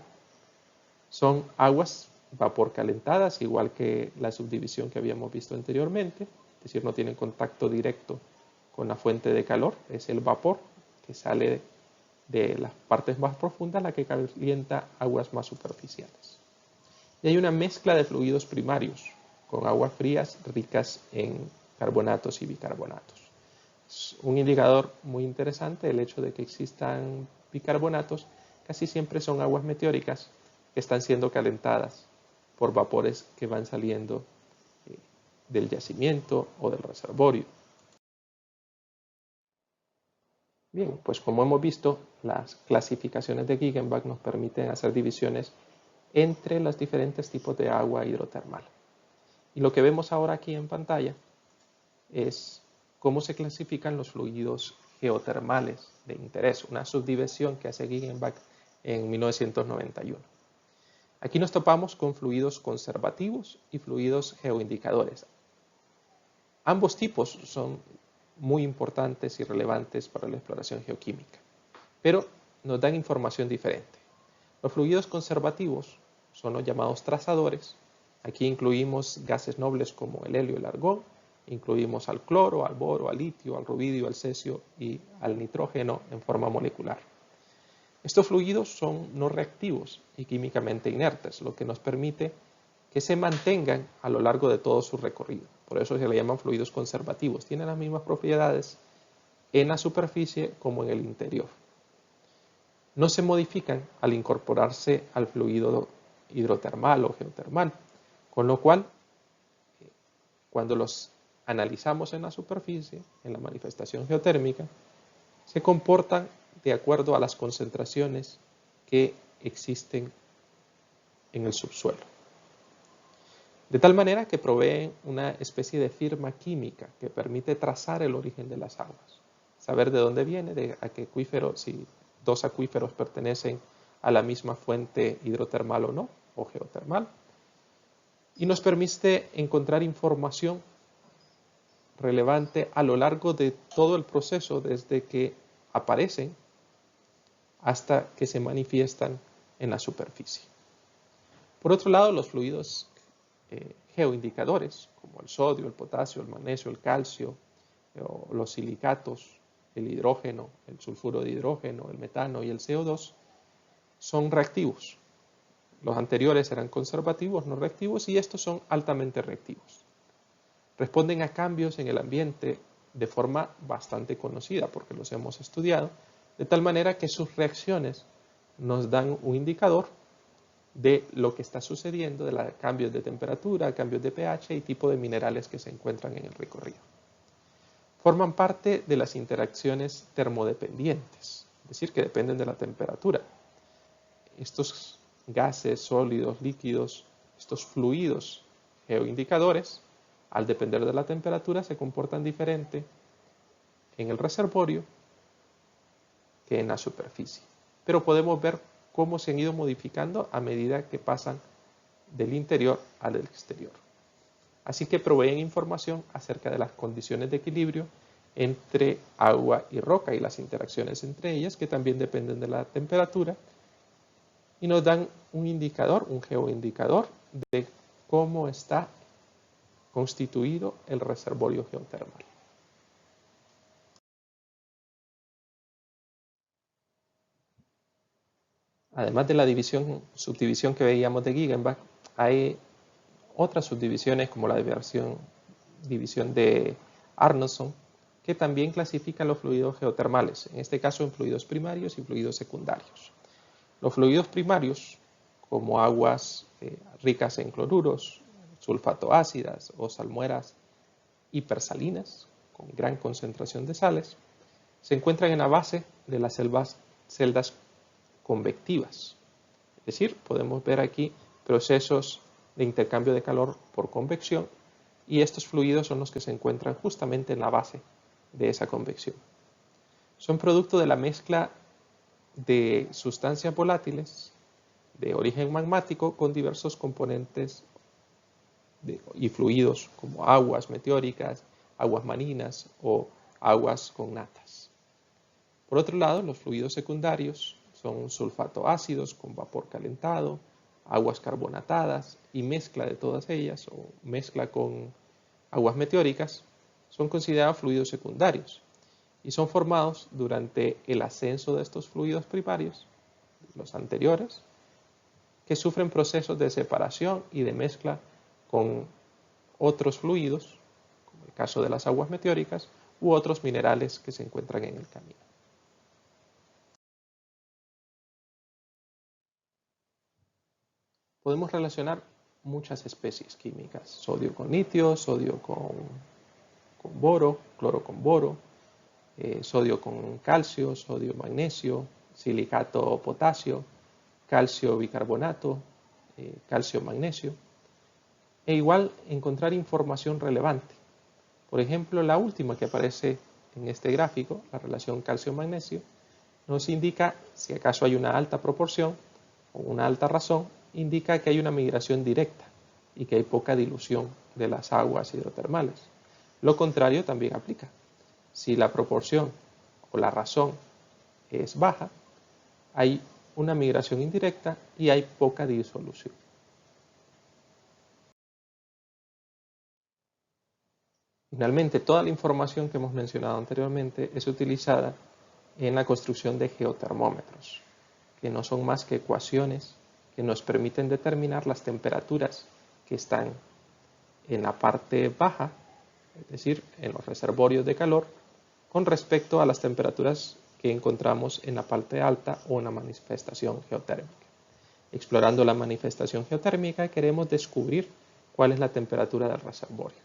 Son aguas vapor calentadas, igual que la subdivisión que habíamos visto anteriormente, es decir, no tienen contacto directo con la fuente de calor, es el vapor que sale de las partes más profundas la que calienta aguas más superficiales. Y hay una mezcla de fluidos primarios con aguas frías ricas en carbonatos y bicarbonatos. Es un indicador muy interesante el hecho de que existan bicarbonatos. Casi siempre son aguas meteóricas que están siendo calentadas por vapores que van saliendo del yacimiento o del reservorio. Bien, pues como hemos visto, las clasificaciones de Gegenbach nos permiten hacer divisiones entre los diferentes tipos de agua hidrotermal. Y lo que vemos ahora aquí en pantalla es cómo se clasifican los fluidos geotermales de interés, una subdivisión que hace Gegenbach en 1991. Aquí nos topamos con fluidos conservativos y fluidos geoindicadores. Ambos tipos son muy importantes y relevantes para la exploración geoquímica, pero nos dan información diferente. Los fluidos conservativos son los llamados trazadores. Aquí incluimos gases nobles como el helio y el argón, incluimos al cloro, al boro, al litio, al rubidio, al cesio y al nitrógeno en forma molecular. Estos fluidos son no reactivos y químicamente inertes, lo que nos permite que se mantengan a lo largo de todo su recorrido. Por eso se le llaman fluidos conservativos. Tienen las mismas propiedades en la superficie como en el interior. No se modifican al incorporarse al fluido hidrotermal o geotermal, con lo cual, cuando los analizamos en la superficie, en la manifestación geotérmica, se comportan de acuerdo a las concentraciones que existen en el subsuelo. De tal manera que proveen una especie de firma química que permite trazar el origen de las aguas, saber de dónde viene, de a qué acuífero, si dos acuíferos pertenecen a la misma fuente hidrotermal o no, o geotermal, y nos permite encontrar información relevante a lo largo de todo el proceso, desde que aparecen hasta que se manifiestan en la superficie. Por otro lado, los fluidos geoindicadores, como el sodio, el potasio, el magnesio, el calcio, los silicatos, el hidrógeno, el sulfuro de hidrógeno, el metano y el CO2, son reactivos. Los anteriores eran conservativos, no reactivos, y estos son altamente reactivos. Responden a cambios en el ambiente de forma bastante conocida, porque los hemos estudiado, de tal manera que sus reacciones nos dan un indicador de lo que está sucediendo, de los cambios de temperatura, cambios de pH y tipo de minerales que se encuentran en el recorrido. Forman parte de las interacciones termodependientes, es decir, que dependen de la temperatura. Estos gases, sólidos, líquidos, Estos fluidos geoindicadores, al depender de la temperatura, se comportan diferente en el reservorio que en la superficie. Pero podemos ver cómo se han ido modificando a medida que pasan del interior al exterior. Así que proveen información acerca de las condiciones de equilibrio entre agua y roca y las interacciones entre ellas, que también dependen de la temperatura, y nos dan un indicador, un geoindicador, de cómo está constituido el reservorio geotermal. Además de la subdivisión que veíamos de Gegenbach, hay otras subdivisiones como la división de Arnoldson, que también clasifican los fluidos geotermales, en este caso en fluidos primarios y fluidos secundarios. Los fluidos primarios, como aguas ricas en cloruros, sulfatoácidas o salmueras hipersalinas, con gran concentración de sales, se encuentran en la base de las celdas convectivas. Es decir, podemos ver aquí procesos de intercambio de calor por convección, y estos fluidos son los que se encuentran justamente en la base de esa convección. Son producto de la mezcla de sustancias volátiles de origen magmático con diversos componentes y fluidos como aguas meteóricas, aguas marinas o aguas con natas. Por otro lado, los fluidos secundarios son sulfatoácidos con vapor calentado, aguas carbonatadas y mezcla de todas ellas o mezcla con aguas meteóricas son considerados fluidos secundarios y son formados durante el ascenso de estos fluidos primarios, los anteriores, que sufren procesos de separación y de mezcla con otros fluidos, como el caso de las aguas meteóricas, u otros minerales que se encuentran en el camino. Podemos relacionar muchas especies químicas, sodio con litio, sodio con boro, cloro con boro, sodio con calcio, sodio magnesio, silicato potasio, calcio bicarbonato, calcio magnesio, e igual encontrar información relevante. Por ejemplo, la última que aparece en este gráfico, la relación calcio-magnesio, nos indica si acaso hay una alta proporción o una alta razón, indica que hay una migración directa y que hay poca dilución de las aguas hidrotermales. Lo contrario también aplica. Si la proporción o la razón es baja, hay una migración indirecta y hay poca disolución. Finalmente, toda la información que hemos mencionado anteriormente es utilizada en la construcción de geotermómetros, que no son más que ecuaciones que nos permiten determinar las temperaturas que están en la parte baja, es decir, en los reservorios de calor, con respecto a las temperaturas que encontramos en la parte alta o en la manifestación geotérmica. Explorando la manifestación geotérmica, queremos descubrir cuál es la temperatura del reservorio.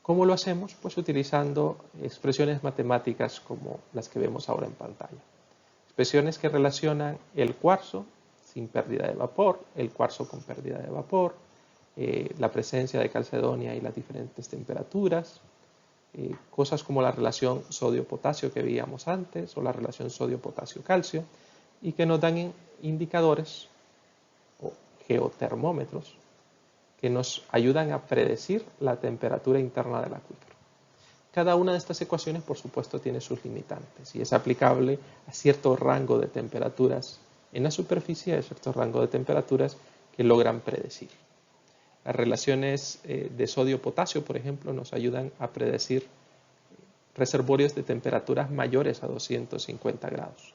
¿Cómo lo hacemos? Pues utilizando expresiones matemáticas como las que vemos ahora en pantalla. Expresiones que relacionan el cuarzo sin pérdida de vapor, el cuarzo con pérdida de vapor, la presencia de calcedonia y las diferentes temperaturas, cosas como la relación sodio-potasio que veíamos antes o la relación sodio-potasio-calcio, y que nos dan indicadores o geotermómetros que nos ayudan a predecir la temperatura interna del acuífero. Cada una de estas ecuaciones, por supuesto, tiene sus limitantes y es aplicable a cierto rango de temperaturas en la superficie, a cierto rango de temperaturas que logran predecir. Las relaciones de sodio-potasio, por ejemplo, nos ayudan a predecir reservorios de temperaturas mayores a 250 grados,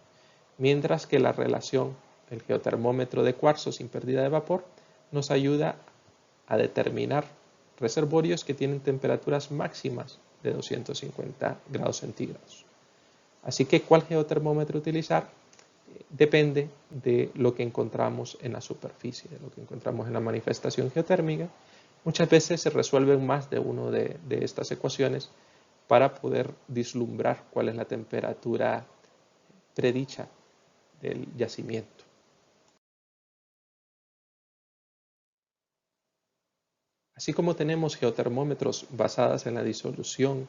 mientras que la relación, el geotermómetro de cuarzo sin pérdida de vapor, nos ayuda a determinar reservorios que tienen temperaturas máximas de 250 grados centígrados. Así que, ¿cuál geotermómetro utilizar? Depende de lo que encontramos en la superficie, de lo que encontramos en la manifestación geotérmica. Muchas veces se resuelven más de una de estas ecuaciones para poder vislumbrar cuál es la temperatura predicha del yacimiento. Así como tenemos geotermómetros basados en la disolución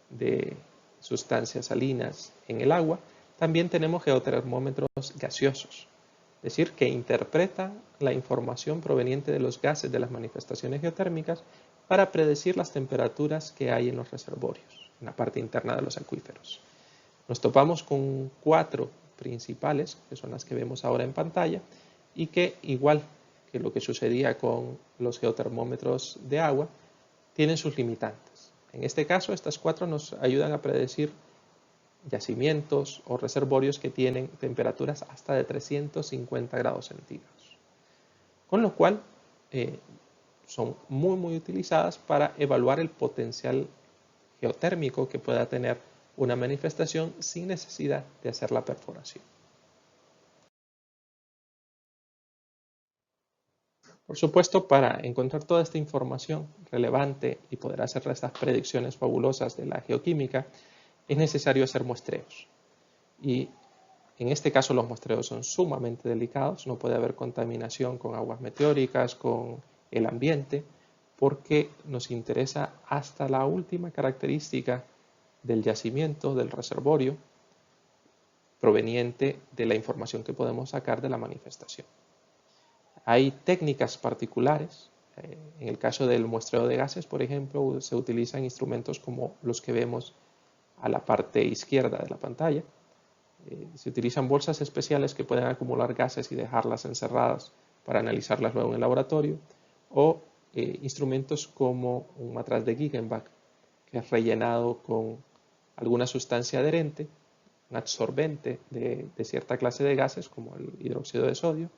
de sustancias salinas en el agua, también tenemos geotermómetros gaseosos, es decir, que interpretan la información proveniente de los gases de las manifestaciones geotérmicas para predecir las temperaturas que hay en los reservorios, en la parte interna de los acuíferos. Nos topamos con 4 principales, que son las que vemos ahora en pantalla, y que, igual que lo que sucedía con los geotermómetros de agua, tienen sus limitantes. En este caso, estas 4 nos ayudan a predecir yacimientos o reservorios que tienen temperaturas hasta de 350 grados centígrados. Con lo cual, son muy utilizadas para evaluar el potencial geotérmico que pueda tener una manifestación sin necesidad de hacer la perforación. Por supuesto, para encontrar toda esta información relevante y poder hacer estas predicciones fabulosas de la geoquímica, es necesario hacer muestreos. Y en este caso los muestreos son sumamente delicados, no puede haber contaminación con aguas meteóricas, con el ambiente, porque nos interesa hasta la última característica del yacimiento, del reservorio, proveniente de la información que podemos sacar de la manifestación. Hay técnicas particulares. En el caso del muestreo de gases, por ejemplo, se utilizan instrumentos como los que vemos a la parte izquierda de la pantalla. Se utilizan bolsas especiales que pueden acumular gases y dejarlas encerradas para analizarlas luego en el laboratorio, o instrumentos como un matraz de Gegenbach, que es rellenado con alguna sustancia adherente, un absorbente de cierta clase de gases como el hidróxido de sodio,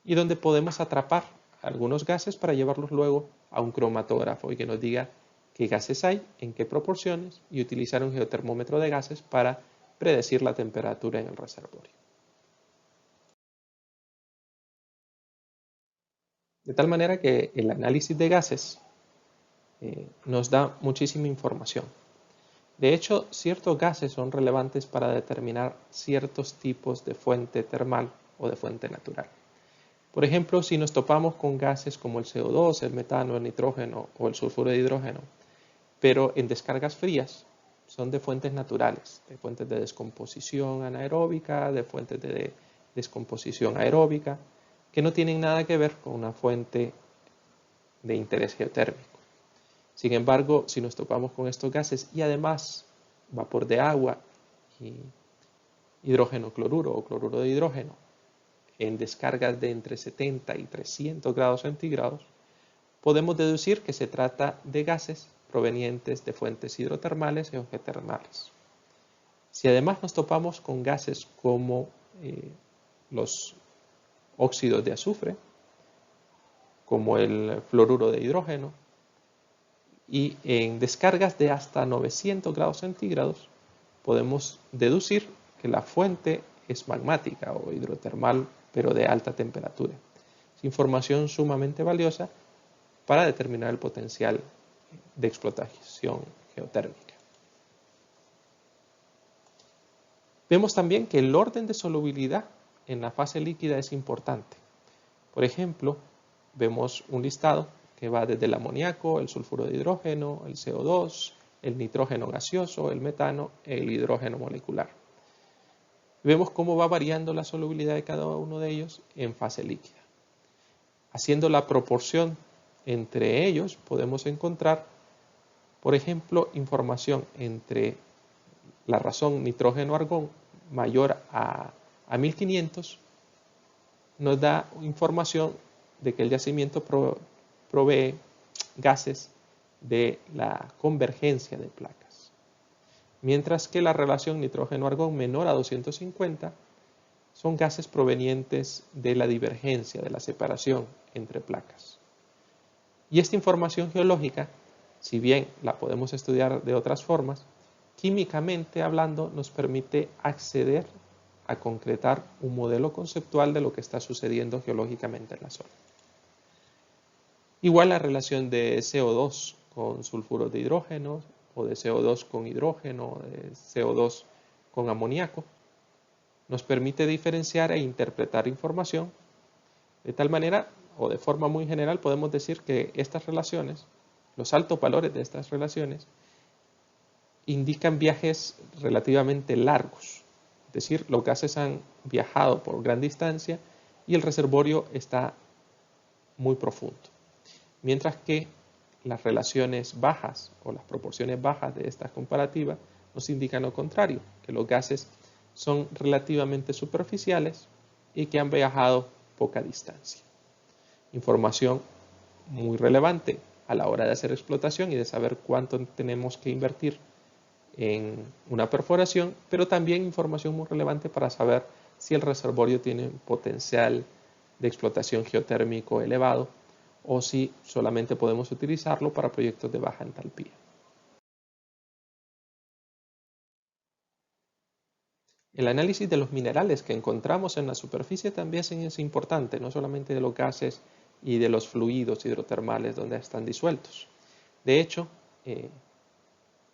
y donde podemos atrapar algunos gases para llevarlos luego a un cromatógrafo y que nos diga qué gases hay, en qué proporciones, y utilizar un geotermómetro de gases para predecir la temperatura en el reservorio. De tal manera que el análisis de gases nos da muchísima información. De hecho, ciertos gases son relevantes para determinar ciertos tipos de fuente termal o de fuente natural. Por ejemplo, si nos topamos con gases como el CO2, el metano, el nitrógeno o el sulfuro de hidrógeno, pero en descargas frías, son de fuentes naturales, de fuentes de descomposición anaeróbica, de fuentes de descomposición aeróbica, que no tienen nada que ver con una fuente de interés geotérmico. Sin embargo, si nos topamos con estos gases y además vapor de agua y hidrógeno cloruro o cloruro de hidrógeno en descargas de entre 70 y 300 grados centígrados, podemos deducir que se trata de gases provenientes de fuentes hidrotermales y geotermales. Si además nos topamos con gases como los óxidos de azufre, como el fluoruro de hidrógeno, y en descargas de hasta 900 grados centígrados, podemos deducir que la fuente es magmática o hidrotermal, pero de alta temperatura. Es información sumamente valiosa para determinar el potencial de explotación geotérmica. Vemos también que el orden de solubilidad en la fase líquida es importante. Por ejemplo, vemos un listado que va desde el amoníaco, el sulfuro de hidrógeno, el CO2, el nitrógeno gaseoso, el metano, el hidrógeno molecular. Vemos cómo va variando la solubilidad de cada uno de ellos en fase líquida. Haciendo la proporción entre ellos, podemos encontrar, por ejemplo, información entre la razón nitrógeno-argón mayor a 1500, nos da información de que el yacimiento provee gases de la convergencia de placas. Mientras que la relación nitrógeno-argón menor a 250 son gases provenientes de la divergencia, de la separación entre placas. Y esta información geológica, si bien la podemos estudiar de otras formas, químicamente hablando nos permite acceder a concretar un modelo conceptual de lo que está sucediendo geológicamente en la zona. Igual la relación de CO2 con sulfuro de hidrógeno, o de CO2 con hidrógeno, de CO2 con amoníaco, nos permite diferenciar e interpretar información de tal manera o de forma muy general podemos decir que estas relaciones, los altos valores de estas relaciones, indican viajes relativamente largos. Es decir, los gases han viajado por gran distancia y el reservorio está muy profundo. Mientras que las relaciones bajas o las proporciones bajas de estas comparativas nos indican lo contrario, que los gases son relativamente superficiales y que han viajado poca distancia. Información muy relevante a la hora de hacer explotación y de saber cuánto tenemos que invertir en una perforación, pero también información muy relevante para saber si el reservorio tiene un potencial de explotación geotérmico elevado o si solamente podemos utilizarlo para proyectos de baja entalpía. El análisis de los minerales que encontramos en la superficie también es importante, no solamente de los gases y de los fluidos hidrotermales donde están disueltos. De hecho,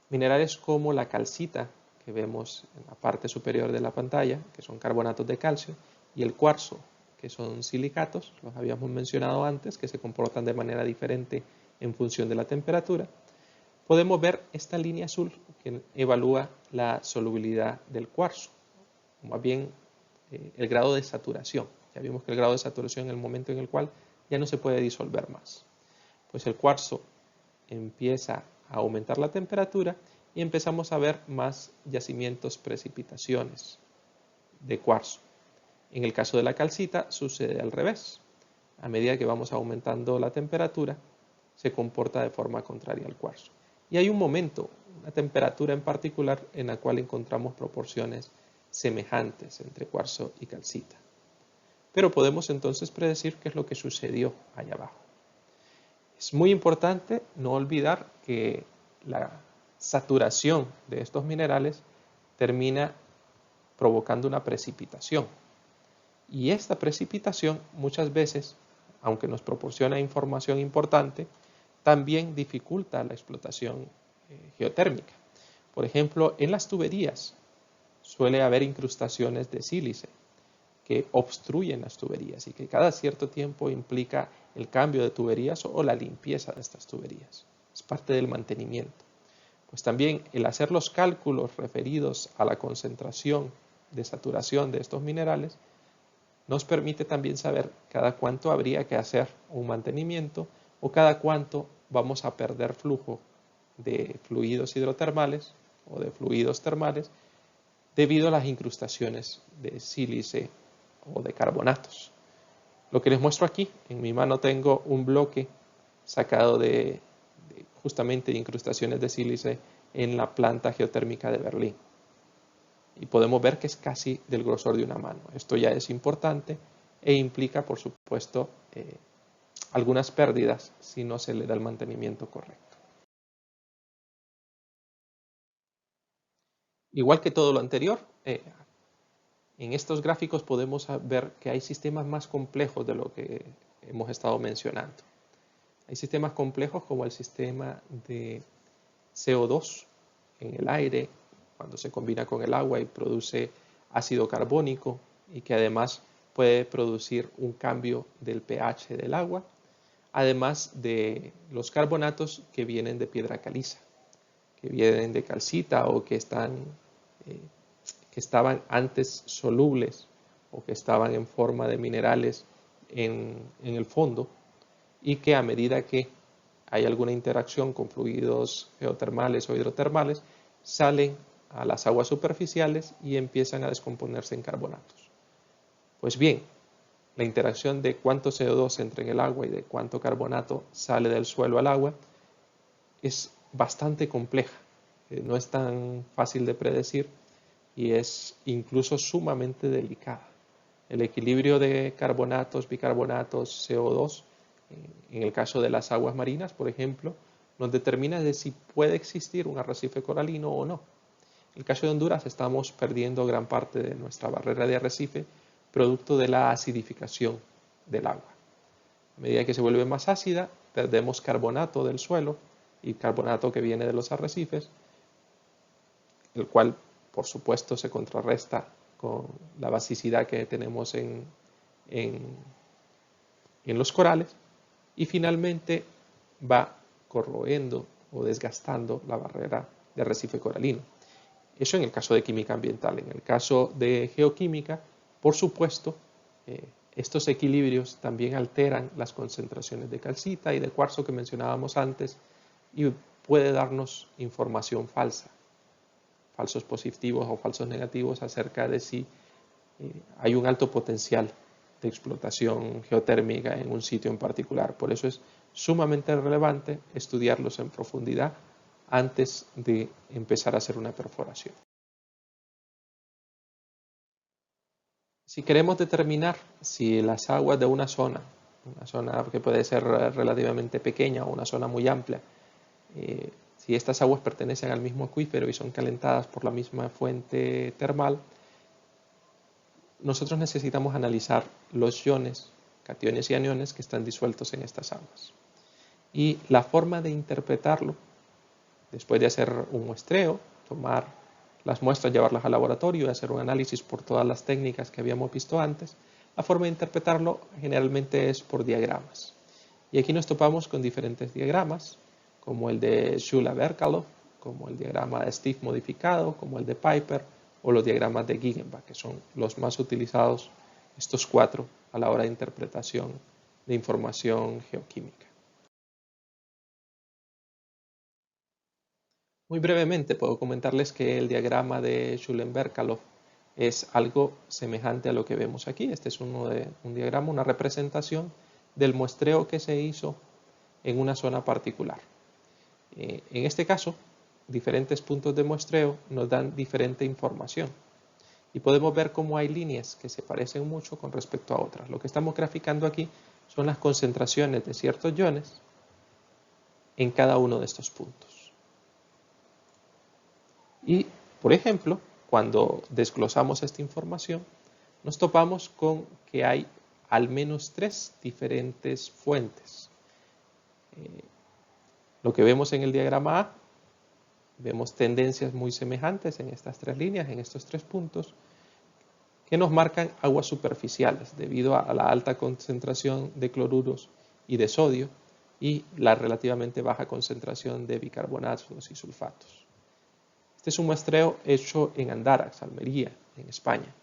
minerales como la calcita, que vemos en la parte superior de la pantalla, que son carbonatos de calcio, y el cuarzo, que son silicatos, los habíamos mencionado antes, que se comportan de manera diferente en función de la temperatura. Podemos ver esta línea azul que evalúa la solubilidad del cuarzo, o más bien el grado de saturación. Ya vimos que el grado de saturación es el momento en el cual ya no se puede disolver más. Pues el cuarzo empieza a aumentar la temperatura y empezamos a ver más yacimientos, precipitaciones de cuarzo. En el caso de la calcita sucede al revés. A medida que vamos aumentando la temperatura, se comporta de forma contraria al cuarzo. Y hay un momento, una temperatura en particular, en la cual encontramos proporciones semejantes entre cuarzo y calcita. Pero podemos entonces predecir qué es lo que sucedió allá abajo. Es muy importante no olvidar que la saturación de estos minerales termina provocando una precipitación. Y esta precipitación muchas veces, aunque nos proporciona información importante, también dificulta la explotación geotérmica. Por ejemplo, en las tuberías suele haber incrustaciones de sílice que obstruyen las tuberías y que cada cierto tiempo implica el cambio de tuberías o la limpieza de estas tuberías. Es parte del mantenimiento. Pues también el hacer los cálculos referidos a la concentración de saturación de estos minerales nos permite también saber cada cuánto habría que hacer un mantenimiento o cada cuánto vamos a perder flujo de fluidos hidrotermales o de fluidos termales debido a las incrustaciones de sílice o de carbonatos. Lo que les muestro aquí, en mi mano tengo un bloque sacado de justamente incrustaciones de sílice en la planta geotérmica de Berlín. Y podemos ver que es casi del grosor de una mano. Esto ya es importante e implica, por supuesto, algunas pérdidas si no se le da el mantenimiento correcto. Igual que todo lo anterior, en estos gráficos podemos ver que hay sistemas más complejos de lo que hemos estado mencionando. Hay sistemas complejos como el sistema de CO2 en el aire, cuando se combina con el agua y produce ácido carbónico y que además puede producir un cambio del pH del agua, además de los carbonatos que vienen de piedra caliza, que vienen de calcita o que estaban antes solubles o que estaban en forma de minerales en el fondo y que a medida que hay alguna interacción con fluidos geotermales o hidrotermales, salen a las aguas superficiales y empiezan a descomponerse en carbonatos. Pues bien, la interacción de cuánto CO2 entra en el agua y de cuánto carbonato sale del suelo al agua es bastante compleja, no es tan fácil de predecir y es incluso sumamente delicada. El equilibrio de carbonatos, bicarbonatos, CO2, en el caso de las aguas marinas, por ejemplo, nos determina de si puede existir un arrecife coralino o no. En el caso de Honduras estamos perdiendo gran parte de nuestra barrera de arrecife producto de la acidificación del agua. A medida que se vuelve más ácida, perdemos carbonato del suelo y carbonato que viene de los arrecifes, el cual por supuesto se contrarresta con la basicidad que tenemos en en los corales y finalmente va corroyendo o desgastando la barrera del arrecife coralino. Eso en el caso de química ambiental. En el caso de geoquímica, por supuesto, estos equilibrios también alteran las concentraciones de calcita y de cuarzo que mencionábamos antes y puede darnos información falsa, falsos positivos o falsos negativos acerca de si hay un alto potencial de explotación geotérmica en un sitio en particular. Por eso es sumamente relevante estudiarlos en profundidad antes de empezar a hacer una perforación. Si queremos determinar si las aguas de una zona que puede ser relativamente pequeña o una zona muy amplia, si estas aguas pertenecen al mismo acuífero y son calentadas por la misma fuente termal, nosotros necesitamos analizar los iones, cationes y aniones que están disueltos en estas aguas. Y la forma de interpretarlo, después de hacer un muestreo, tomar las muestras, llevarlas al laboratorio y hacer un análisis por todas las técnicas que habíamos visto antes, la forma de interpretarlo generalmente es por diagramas. Y aquí nos topamos con diferentes diagramas, como el de Shula-Berkalov, como el diagrama de Steve modificado, como el de Piper, o los diagramas de Gegenbach, que son los más utilizados, estos cuatro, a la hora de interpretación de información geoquímica. Muy brevemente puedo comentarles que el diagrama de Schulen-Berkalov es algo semejante a lo que vemos aquí. Este es un diagrama, una representación del muestreo que se hizo en una zona particular. En este caso, diferentes puntos de muestreo nos dan diferente información. Y podemos ver cómo hay líneas que se parecen mucho con respecto a otras. Lo que estamos graficando aquí son las concentraciones de ciertos iones en cada uno de estos puntos. Y, por ejemplo, cuando desglosamos esta información, nos topamos con que hay al menos 3 diferentes fuentes. Lo que vemos en el diagrama A, vemos tendencias muy semejantes en estas 3 líneas, en estos 3 puntos, que nos marcan aguas superficiales debido a la alta concentración de cloruros y de sodio y la relativamente baja concentración de bicarbonatos y sulfatos. Este es un muestreo hecho en Andarax, Almería, en España.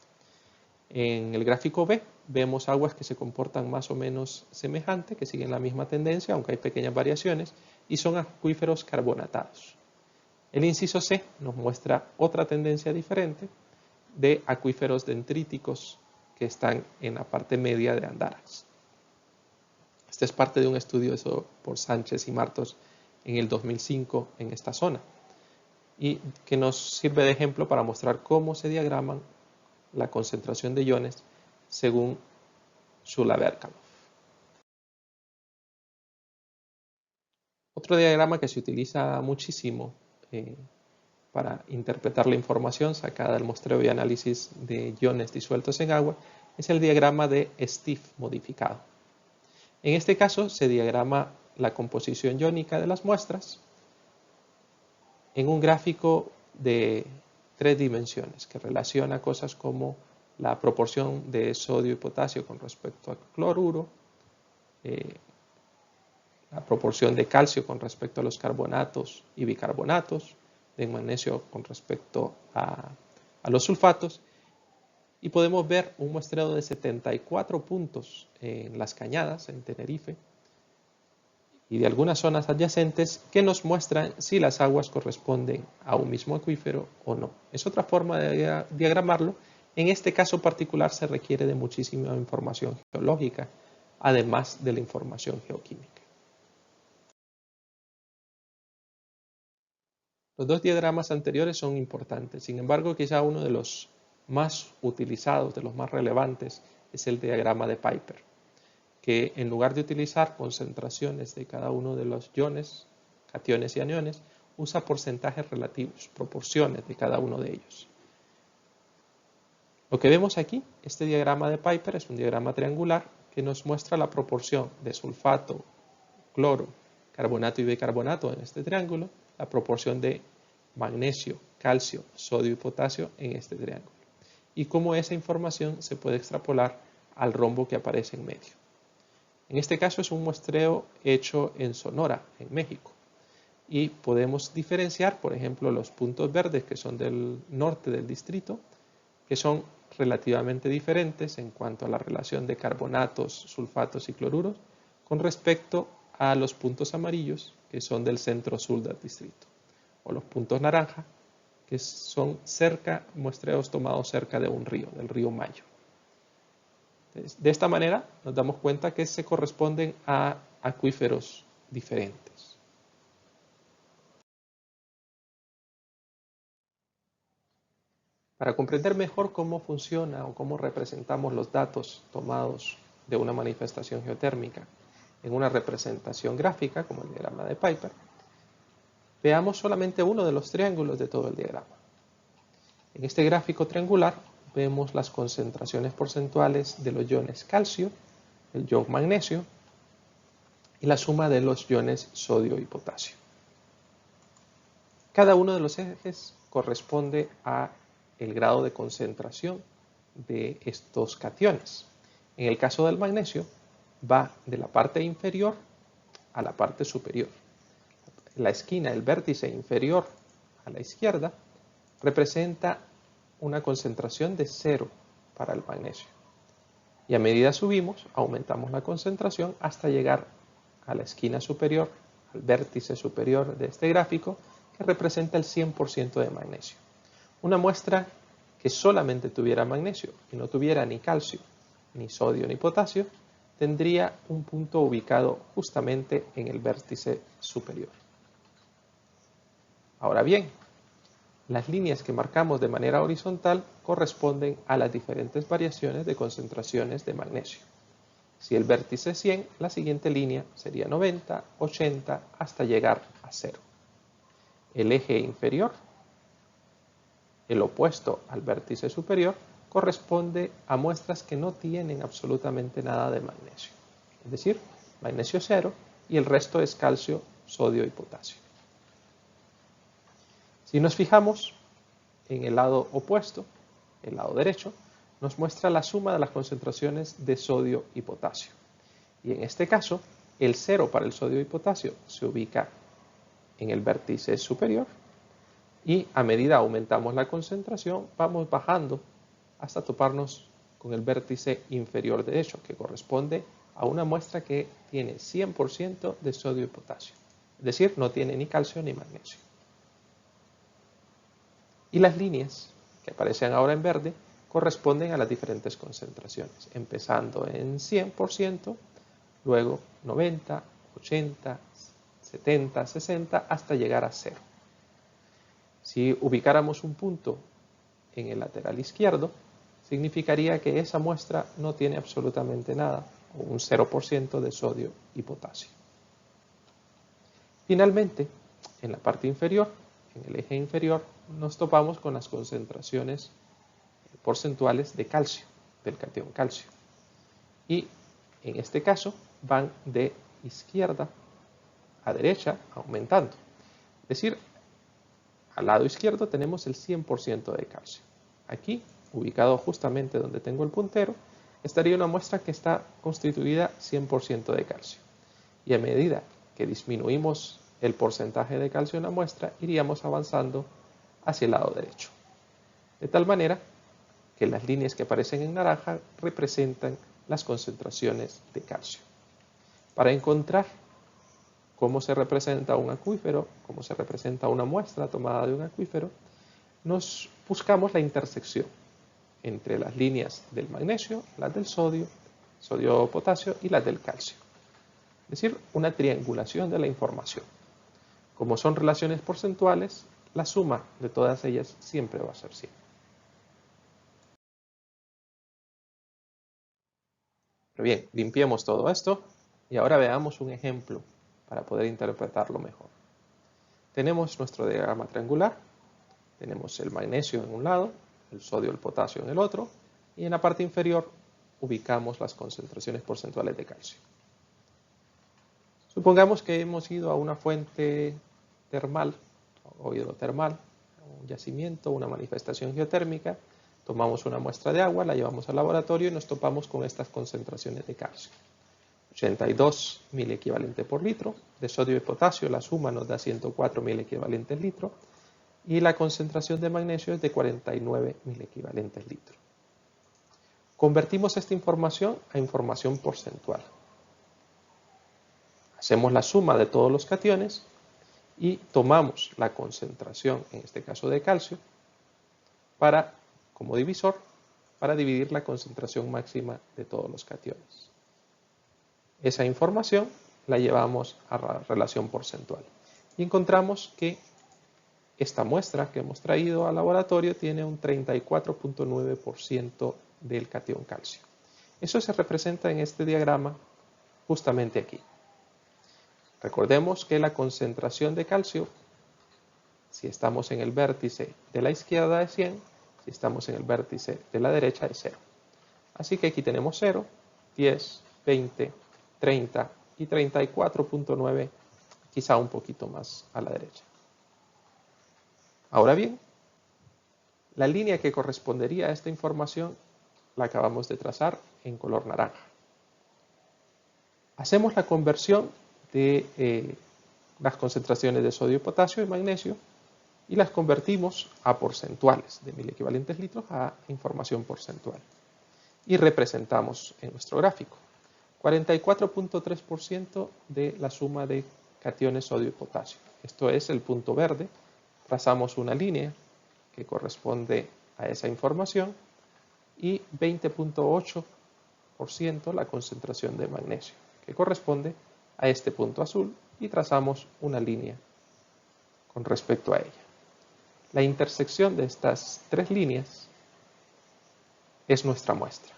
En el gráfico B vemos aguas que se comportan más o menos semejante, que siguen la misma tendencia, aunque hay pequeñas variaciones, y son acuíferos carbonatados. El inciso C nos muestra otra tendencia diferente de acuíferos dendríticos que están en la parte media de Andarax. Este es parte de un estudio hecho por Sánchez y Martos en el 2005 en esta zona y que nos sirve de ejemplo para mostrar cómo se diagraman la concentración de iones según Shula-Berkalov. Otro diagrama que se utiliza muchísimo para interpretar la información sacada del muestreo y análisis de iones disueltos en agua es el diagrama de Steve modificado. En este caso se diagrama la composición iónica de las muestras en un gráfico de 3 dimensiones que relaciona cosas como la proporción de sodio y potasio con respecto al cloruro, la proporción de calcio con respecto a los carbonatos y bicarbonatos, de magnesio con respecto a los sulfatos, y podemos ver un muestreo de 74 puntos en Las Cañadas, en Tenerife, y de algunas zonas adyacentes que nos muestran si las aguas corresponden a un mismo acuífero o no. Es otra forma de diagramarlo. En este caso particular se requiere de muchísima información geológica, además de la información geoquímica. Los 2 diagramas anteriores son importantes, sin embargo, quizá uno de los más utilizados, de los más relevantes, es el diagrama de Piper, que en lugar de utilizar concentraciones de cada uno de los iones, cationes y aniones, usa porcentajes relativos, proporciones de cada uno de ellos. Lo que vemos aquí, este diagrama de Piper es un diagrama triangular que nos muestra la proporción de sulfato, cloro, carbonato y bicarbonato en este triángulo, la proporción de magnesio, calcio, sodio y potasio en este triángulo. Y cómo esa información se puede extrapolar al rombo que aparece en medio. En este caso es un muestreo hecho en Sonora, en México. Y podemos diferenciar, por ejemplo, los puntos verdes que son del norte del distrito, que son relativamente diferentes en cuanto a la relación de carbonatos, sulfatos y cloruros, con respecto a los puntos amarillos, que son del centro-sur del distrito, o los puntos naranja, que son muestreos tomados cerca de un río, del río Mayo. De esta manera nos damos cuenta que se corresponden a acuíferos diferentes. Para comprender mejor cómo funciona o cómo representamos los datos tomados de una manifestación geotérmica en una representación gráfica, como el diagrama de Piper, veamos solamente uno de los triángulos de todo el diagrama. En este gráfico triangular vemos las concentraciones porcentuales de los iones calcio, el ion magnesio y la suma de los iones sodio y potasio. Cada uno de los ejes corresponde a el grado de concentración de estos cationes. En el caso del magnesio, va de la parte inferior a la parte superior. La esquina, el vértice inferior a la izquierda, representa una concentración de 0 para el magnesio. Y a medida subimos, aumentamos la concentración hasta llegar a la esquina superior, al vértice superior de este gráfico, que representa el 100% de magnesio. Una muestra que solamente tuviera magnesio y no tuviera ni calcio, ni sodio, ni potasio, tendría un punto ubicado justamente en el vértice superior. Ahora bien, las líneas que marcamos de manera horizontal corresponden a las diferentes variaciones de concentraciones de magnesio. Si el vértice es 100, la siguiente línea sería 90, 80, hasta llegar a 0. El eje inferior, el opuesto al vértice superior, corresponde a muestras que no tienen absolutamente nada de magnesio. Es decir, magnesio 0 y el resto es calcio, sodio y potasio. Si nos fijamos en el lado opuesto, el lado derecho, nos muestra la suma de las concentraciones de sodio y potasio. Y en este caso, el 0 para el sodio y potasio se ubica en el vértice superior y a medida aumentamos la concentración, vamos bajando hasta toparnos con el vértice inferior derecho, que corresponde a una muestra que tiene 100% de sodio y potasio. Es decir, no tiene ni calcio ni magnesio. Y las líneas que aparecen ahora en verde corresponden a las diferentes concentraciones, empezando en 100%, luego 90, 80, 70, 60, hasta llegar a 0. Si ubicáramos un punto en el lateral izquierdo, significaría que esa muestra no tiene absolutamente nada, o un 0% de sodio y potasio. Finalmente, en la parte inferior, en el eje inferior, nos topamos con las concentraciones porcentuales de calcio, del catión calcio. Y en este caso van de izquierda a derecha aumentando. Es decir, al lado izquierdo tenemos el 100% de calcio. Aquí, ubicado justamente donde tengo el puntero, estaría una muestra que está constituida 100% de calcio. Y a medida que disminuimos el porcentaje de calcio en la muestra, iríamos avanzando hacia el lado derecho. De tal manera que las líneas que aparecen en naranja representan las concentraciones de calcio. Para encontrar cómo se representa un acuífero, cómo se representa una muestra tomada de un acuífero, nos buscamos la intersección entre las líneas del magnesio, las del sodio, sodio-potasio y las del calcio. Es decir, una triangulación de la información. Como son relaciones porcentuales, la suma de todas ellas siempre va a ser 100. Pero bien, limpiemos todo esto y ahora veamos un ejemplo para poder interpretarlo mejor. Tenemos nuestro diagrama triangular, tenemos el magnesio en un lado, el sodio y el potasio en el otro, y en la parte inferior ubicamos las concentraciones porcentuales de calcio. Supongamos que hemos ido a una fuente termal o hidrotermal, un yacimiento, una manifestación geotérmica, tomamos una muestra de agua, la llevamos al laboratorio y nos topamos con estas concentraciones de calcio. 82 mil equivalentes por litro. De sodio y potasio la suma nos da 104 mil equivalentes litro. Y la concentración de magnesio es de 49 mil equivalentes litro. Convertimos esta información a información porcentual. Hacemos la suma de todos los cationes y tomamos la concentración, en este caso de calcio, como divisor para dividir la concentración máxima de todos los cationes. Esa información la llevamos a la relación porcentual y encontramos que esta muestra que hemos traído al laboratorio tiene un 34.9% del catión calcio. Eso se representa en este diagrama justamente aquí. Recordemos que la concentración de calcio, si estamos en el vértice de la izquierda es 100, si estamos en el vértice de la derecha es 0. Así que aquí tenemos 0, 10, 20, 30 y 34.9, quizá un poquito más a la derecha. Ahora bien, la línea que correspondería a esta información la acabamos de trazar en color naranja. Hacemos la conversión de las concentraciones de sodio, potasio y magnesio y las convertimos a porcentuales de mil equivalentes litros a información porcentual. Y representamos en nuestro gráfico 44.3% de la suma de cationes sodio y potasio. Esto es el punto verde. Trazamos una línea que corresponde a esa información y 20.8% la concentración de magnesio, que corresponde a este punto azul, y trazamos una línea con respecto a ella. La intersección de estas tres líneas es nuestra muestra.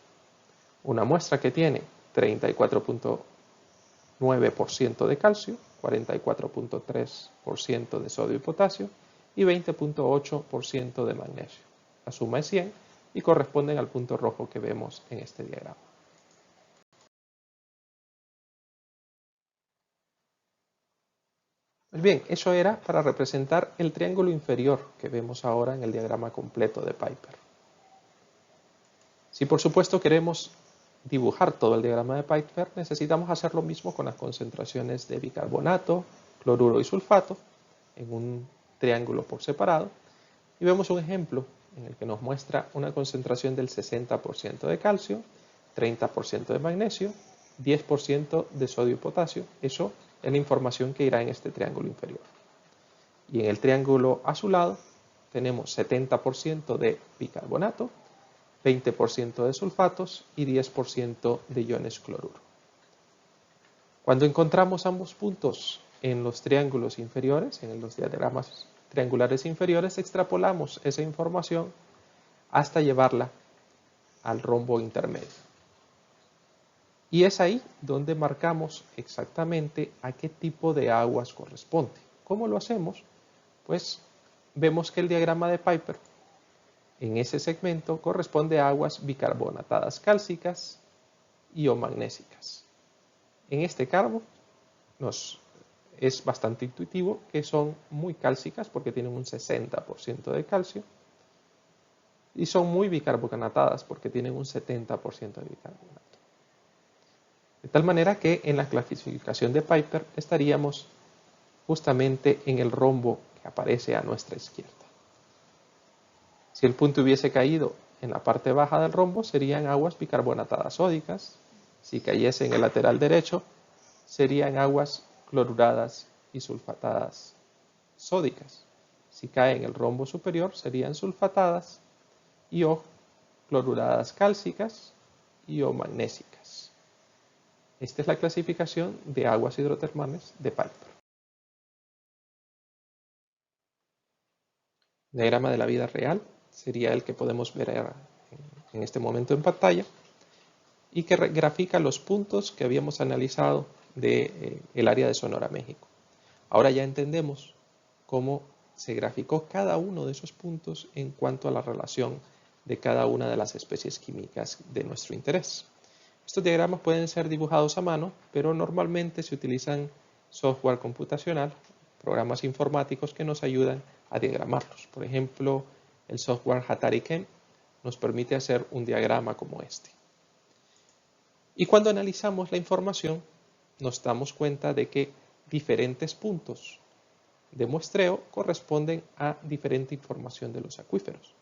Una muestra que tiene 34.9% de calcio, 44.3% de sodio y potasio y 20.8% de magnesio. La suma es 100 y corresponden al punto rojo que vemos en este diagrama. Pues bien, eso era para representar el triángulo inferior que vemos ahora en el diagrama completo de Piper. Si por supuesto queremos dibujar todo el diagrama de Piper, necesitamos hacer lo mismo con las concentraciones de bicarbonato, cloruro y sulfato en un triángulo por separado. Y vemos un ejemplo en el que nos muestra una concentración del 60% de calcio, 30% de magnesio, 10% de sodio y potasio. Eso es la información que irá en este triángulo inferior. Y en el triángulo azulado tenemos 70% de bicarbonato, 20% de sulfatos y 10% de iones cloruro. Cuando encontramos ambos puntos en los triángulos inferiores, en los diagramas triangulares inferiores, extrapolamos esa información hasta llevarla al rombo intermedio. Y es ahí donde marcamos exactamente a qué tipo de aguas corresponde. ¿Cómo lo hacemos? Pues vemos que el diagrama de Piper en ese segmento corresponde a aguas bicarbonatadas cálcicas y o magnésicas. En este carbo es bastante intuitivo que son muy cálcicas porque tienen un 60% de calcio y son muy bicarbonatadas porque tienen un 70% de bicarbonato. De tal manera que en la clasificación de Piper estaríamos justamente en el rombo que aparece a nuestra izquierda. Si el punto hubiese caído en la parte baja del rombo, serían aguas bicarbonatadas sódicas. Si cayese en el lateral derecho, serían aguas cloruradas y sulfatadas sódicas. Si cae en el rombo superior, serían sulfatadas y o cloruradas cálcicas y o magnésicas. Esta es la clasificación de aguas hidrotermales de Piper. El diagrama de la vida real sería el que podemos ver en este momento en pantalla y que grafica los puntos que habíamos analizado del área de Sonora, México. Ahora ya entendemos cómo se graficó cada uno de esos puntos en cuanto a la relación de cada una de las especies químicas de nuestro interés. Estos diagramas pueden ser dibujados a mano, pero normalmente se utilizan software computacional, programas informáticos que nos ayudan a diagramarlos. Por ejemplo, el software Hatari Chem nos permite hacer un diagrama como este. Y cuando analizamos la información, nos damos cuenta de que diferentes puntos de muestreo corresponden a diferente información de los acuíferos.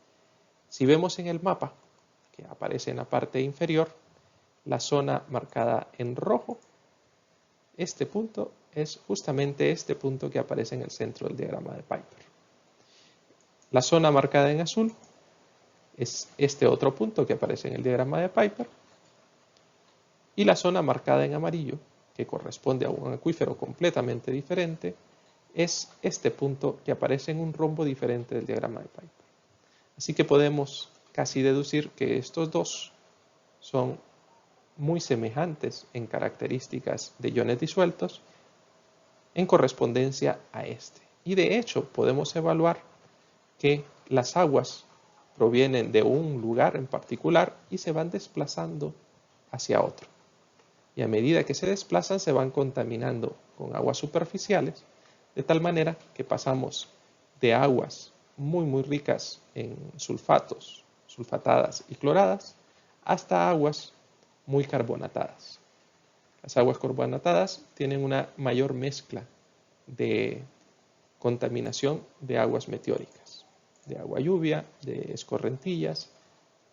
Si vemos en el mapa, que aparece en la parte inferior, la zona marcada en rojo, este punto es justamente este punto que aparece en el centro del diagrama de Piper. La zona marcada en azul es este otro punto que aparece en el diagrama de Piper. Y la zona marcada en amarillo, que corresponde a un acuífero completamente diferente, es este punto que aparece en un rombo diferente del diagrama de Piper. Así que podemos casi deducir que estos dos son muy semejantes en características de iones disueltos en correspondencia a este. Y de hecho podemos evaluar que las aguas provienen de un lugar en particular y se van desplazando hacia otro. Y a medida que se desplazan se van contaminando con aguas superficiales, de tal manera que pasamos de aguas muy ricas en sulfatos, sulfatadas y cloradas, hasta aguas muy carbonatadas. Las aguas carbonatadas tienen una mayor mezcla de contaminación de aguas meteóricas, de agua lluvia, de escorrentillas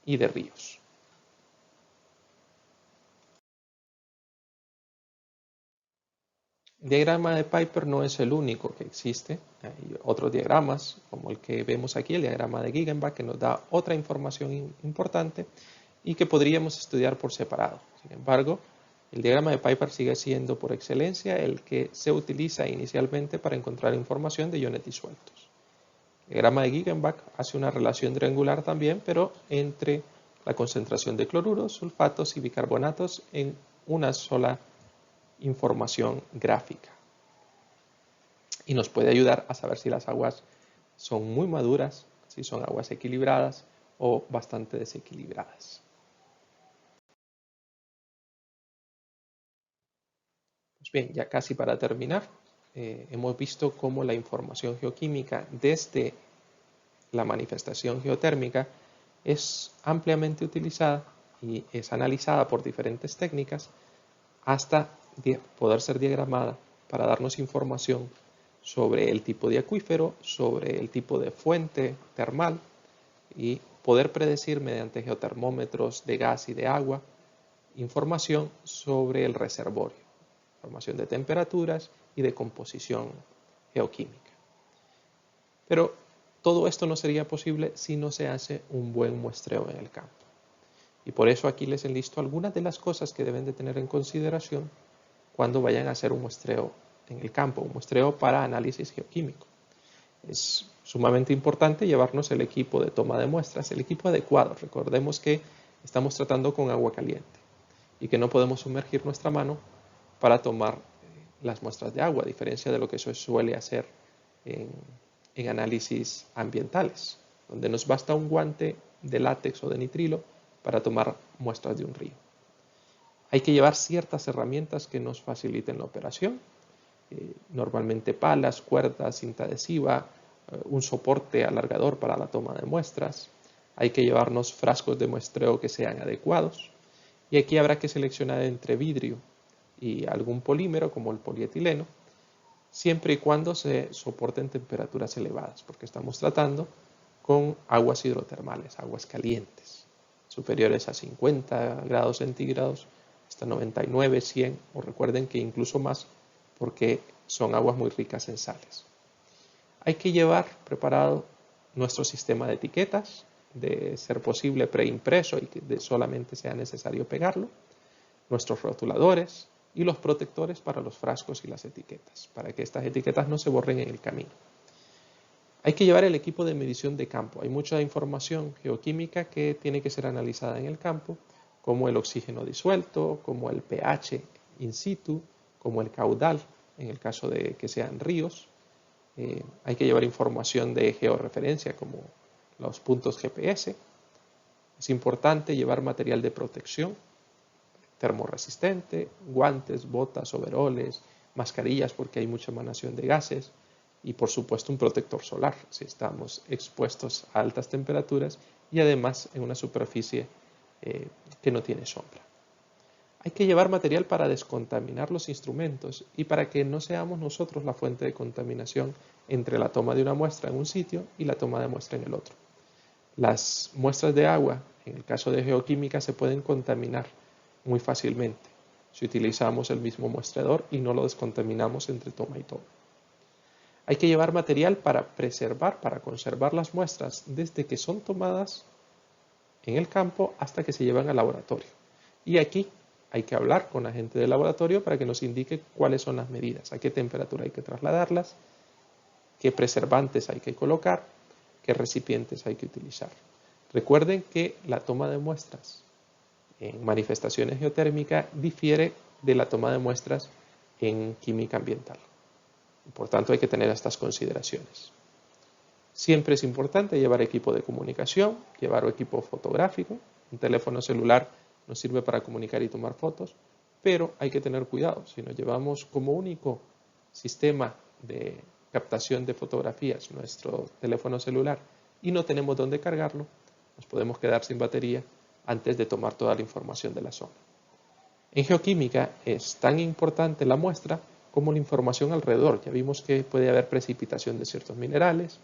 y de ríos. El diagrama de Piper no es el único que existe. Hay otros diagramas, como el que vemos aquí, el diagrama de Gegenbach, que nos da otra información importante y que podríamos estudiar por separado. Sin embargo, el diagrama de Piper sigue siendo por excelencia el que se utiliza inicialmente para encontrar información de iones disueltos. El diagrama de Gegenbach hace una relación triangular también, pero entre la concentración de cloruros, sulfatos y bicarbonatos en una sola información gráfica. Y nos puede ayudar a saber si las aguas son muy maduras, si son aguas equilibradas o bastante desequilibradas. Pues bien, ya casi para terminar, hemos visto cómo la información geoquímica desde la manifestación geotérmica es ampliamente utilizada y es analizada por diferentes técnicas hasta poder ser diagramada para darnos información sobre el tipo de acuífero, sobre el tipo de fuente termal y poder predecir mediante geotermómetros de gas y de agua información sobre el reservorio, información de temperaturas y de composición geoquímica. Pero todo esto no sería posible si no se hace un buen muestreo en el campo. Y por eso aquí les enlisto algunas de las cosas que deben de tener en consideración cuando vayan a hacer un muestreo en el campo, un muestreo para análisis geoquímico. Es sumamente importante llevarnos el equipo de toma de muestras, el equipo adecuado. Recordemos que estamos tratando con agua caliente y que no podemos sumergir nuestra mano para tomar las muestras de agua, a diferencia de lo que se suele hacer en análisis ambientales, donde nos basta un guante de látex o de nitrilo para tomar muestras de un río. Hay que llevar ciertas herramientas que nos faciliten la operación, normalmente palas, cuerdas, cinta adhesiva, un soporte alargador para la toma de muestras. Hay que llevarnos frascos de muestreo que sean adecuados y aquí habrá que seleccionar entre vidrio y algún polímero como el polietileno, siempre y cuando se soporten temperaturas elevadas, porque estamos tratando con aguas hidrotermales, aguas calientes, superiores a 50 grados centígrados, hasta 99, 100, o recuerden que incluso más, porque son aguas muy ricas en sales. Hay que llevar preparado nuestro sistema de etiquetas, de ser posible preimpreso y que solamente sea necesario pegarlo, nuestros rotuladores y los protectores para los frascos y las etiquetas, para que estas etiquetas no se borren en el camino. Hay que llevar el equipo de medición de campo. Hay mucha información geoquímica que tiene que ser analizada en el campo, como el oxígeno disuelto, como el pH in situ, como el caudal, en el caso de que sean ríos. Hay que llevar información de georreferencia, como los puntos GPS. Es importante llevar material de protección, termorresistente, guantes, botas, overoles, mascarillas porque hay mucha emanación de gases y por supuesto un protector solar si estamos expuestos a altas temperaturas y además en una superficie que no tiene sombra. Hay que llevar material para descontaminar los instrumentos y para que no seamos nosotros la fuente de contaminación entre la toma de una muestra en un sitio y la toma de muestra en el otro. Las muestras de agua, en el caso de geoquímica, se pueden contaminar muy fácilmente si utilizamos el mismo muestreador y no lo descontaminamos entre toma y toma. Hay que llevar material para preservar, para conservar las muestras desde que son tomadas en el campo hasta que se llevan al laboratorio. Y aquí hay que hablar con la gente del laboratorio para que nos indique cuáles son las medidas, a qué temperatura hay que trasladarlas, qué preservantes hay que colocar, qué recipientes hay que utilizar. Recuerden que la toma de muestras en manifestaciones geotérmicas difiere de la toma de muestras en química ambiental. Por tanto, hay que tener estas consideraciones. Siempre es importante llevar equipo de comunicación, llevar equipo fotográfico. Un teléfono celular nos sirve para comunicar y tomar fotos, pero hay que tener cuidado. Si nos llevamos como único sistema de captación de fotografías nuestro teléfono celular y no tenemos dónde cargarlo, nos podemos quedar sin batería antes de tomar toda la información de la zona. En geoquímica es tan importante la muestra como la información alrededor. Ya vimos que puede haber precipitación de ciertos minerales,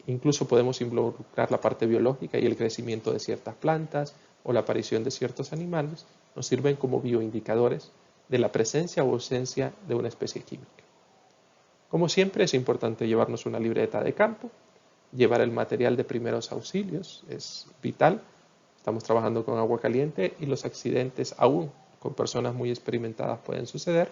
incluso podemos involucrar la parte biológica y el crecimiento de ciertas plantas o la aparición de ciertos animales, nos sirven como bioindicadores de la presencia o ausencia de una especie química. Como siempre, es importante llevarnos una libreta de campo, llevar el material de primeros auxilios, es vital. Estamos trabajando con agua caliente y los accidentes aún con personas muy experimentadas pueden suceder.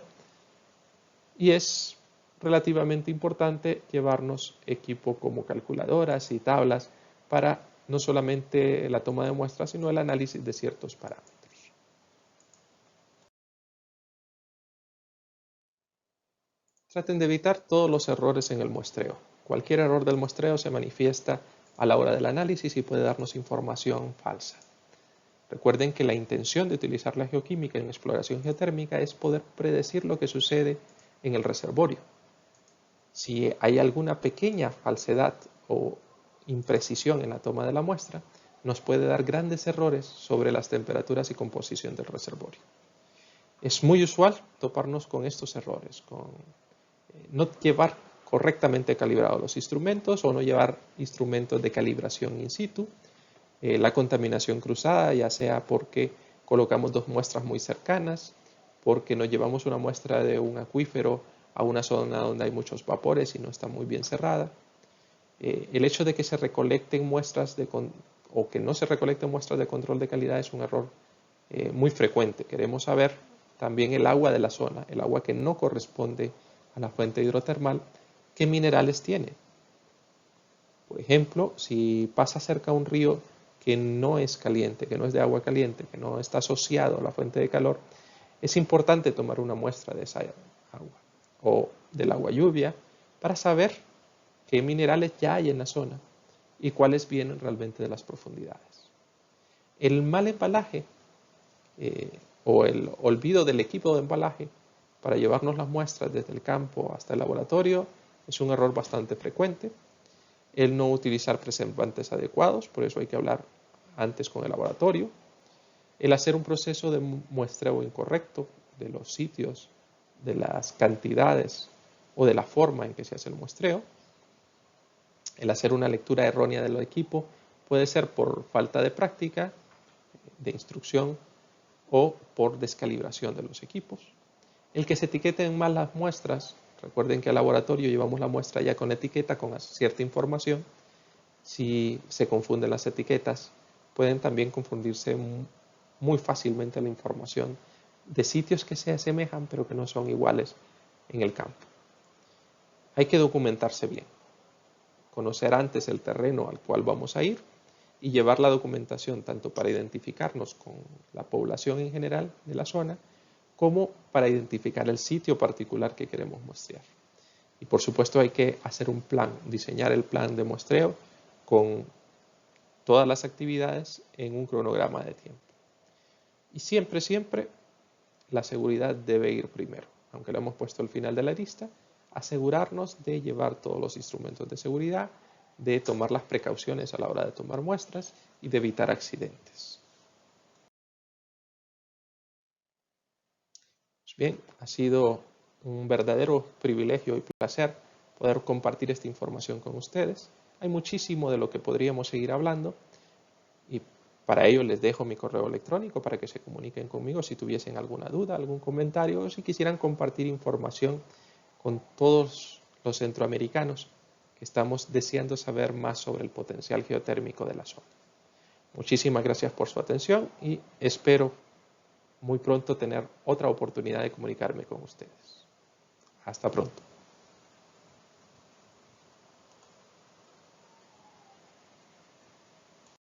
Y es relativamente importante llevarnos equipo como calculadoras y tablas para no solamente la toma de muestras, sino el análisis de ciertos parámetros. Traten de evitar todos los errores en el muestreo. Cualquier error del muestreo se manifiesta a la hora del análisis y puede darnos información falsa. Recuerden que la intención de utilizar la geoquímica en exploración geotérmica es poder predecir lo que sucede en el reservorio. Si hay alguna pequeña falsedad o imprecisión en la toma de la muestra, nos puede dar grandes errores sobre las temperaturas y composición del reservorio. Es muy usual toparnos con estos errores, con no llevar correctamente calibrados los instrumentos o no llevar instrumentos de calibración in situ, la contaminación cruzada, ya sea porque colocamos dos muestras muy cercanas, porque nos llevamos una muestra de un acuífero a una zona donde hay muchos vapores y no está muy bien cerrada. El hecho de que se recolecten muestras o que no se recolecten muestras de control de calidad es un error muy frecuente. Queremos saber también el agua de la zona, el agua que no corresponde a la fuente hidrotermal, qué minerales tiene. Por ejemplo, si pasa cerca a un río que no es caliente, que no es de agua caliente, que no está asociado a la fuente de calor, es importante tomar una muestra de esa agua o del agua lluvia para saber qué minerales ya hay en la zona y cuáles vienen realmente de las profundidades. El mal embalaje o el olvido del equipo de embalaje para llevarnos las muestras desde el campo hasta el laboratorio es un error bastante frecuente. El no utilizar preservantes adecuados, por eso hay que hablar antes con el laboratorio. El hacer un proceso de muestreo incorrecto de los sitios, de las cantidades o de la forma en que se hace el muestreo. El hacer una lectura errónea del equipo puede ser por falta de práctica, de instrucción o por descalibración de los equipos. El que se etiqueten mal las muestras, recuerden que al laboratorio llevamos la muestra ya con etiqueta, con cierta información. Si se confunden las etiquetas, pueden también confundirse muy fácilmente la información de sitios que se asemejan pero que no son iguales en el campo. Hay que documentarse bien, conocer antes el terreno al cual vamos a ir y llevar la documentación tanto para identificarnos con la población en general de la zona como para identificar el sitio particular que queremos muestrear. Y por supuesto hay que hacer un plan, diseñar el plan de muestreo con todas las actividades en un cronograma de tiempo. Y siempre, siempre la seguridad debe ir primero. Aunque lo hemos puesto al final de la lista, asegurarnos de llevar todos los instrumentos de seguridad, de tomar las precauciones a la hora de tomar muestras y de evitar accidentes. Bien, ha sido un verdadero privilegio y placer poder compartir esta información con ustedes. Hay muchísimo de lo que podríamos seguir hablando y para ello les dejo mi correo electrónico para que se comuniquen conmigo si tuviesen alguna duda, algún comentario o si quisieran compartir información con todos los centroamericanos que estamos deseando saber más sobre el potencial geotérmico de la zona. Muchísimas gracias por su atención y espero muy pronto tener otra oportunidad de comunicarme con ustedes. Hasta pronto.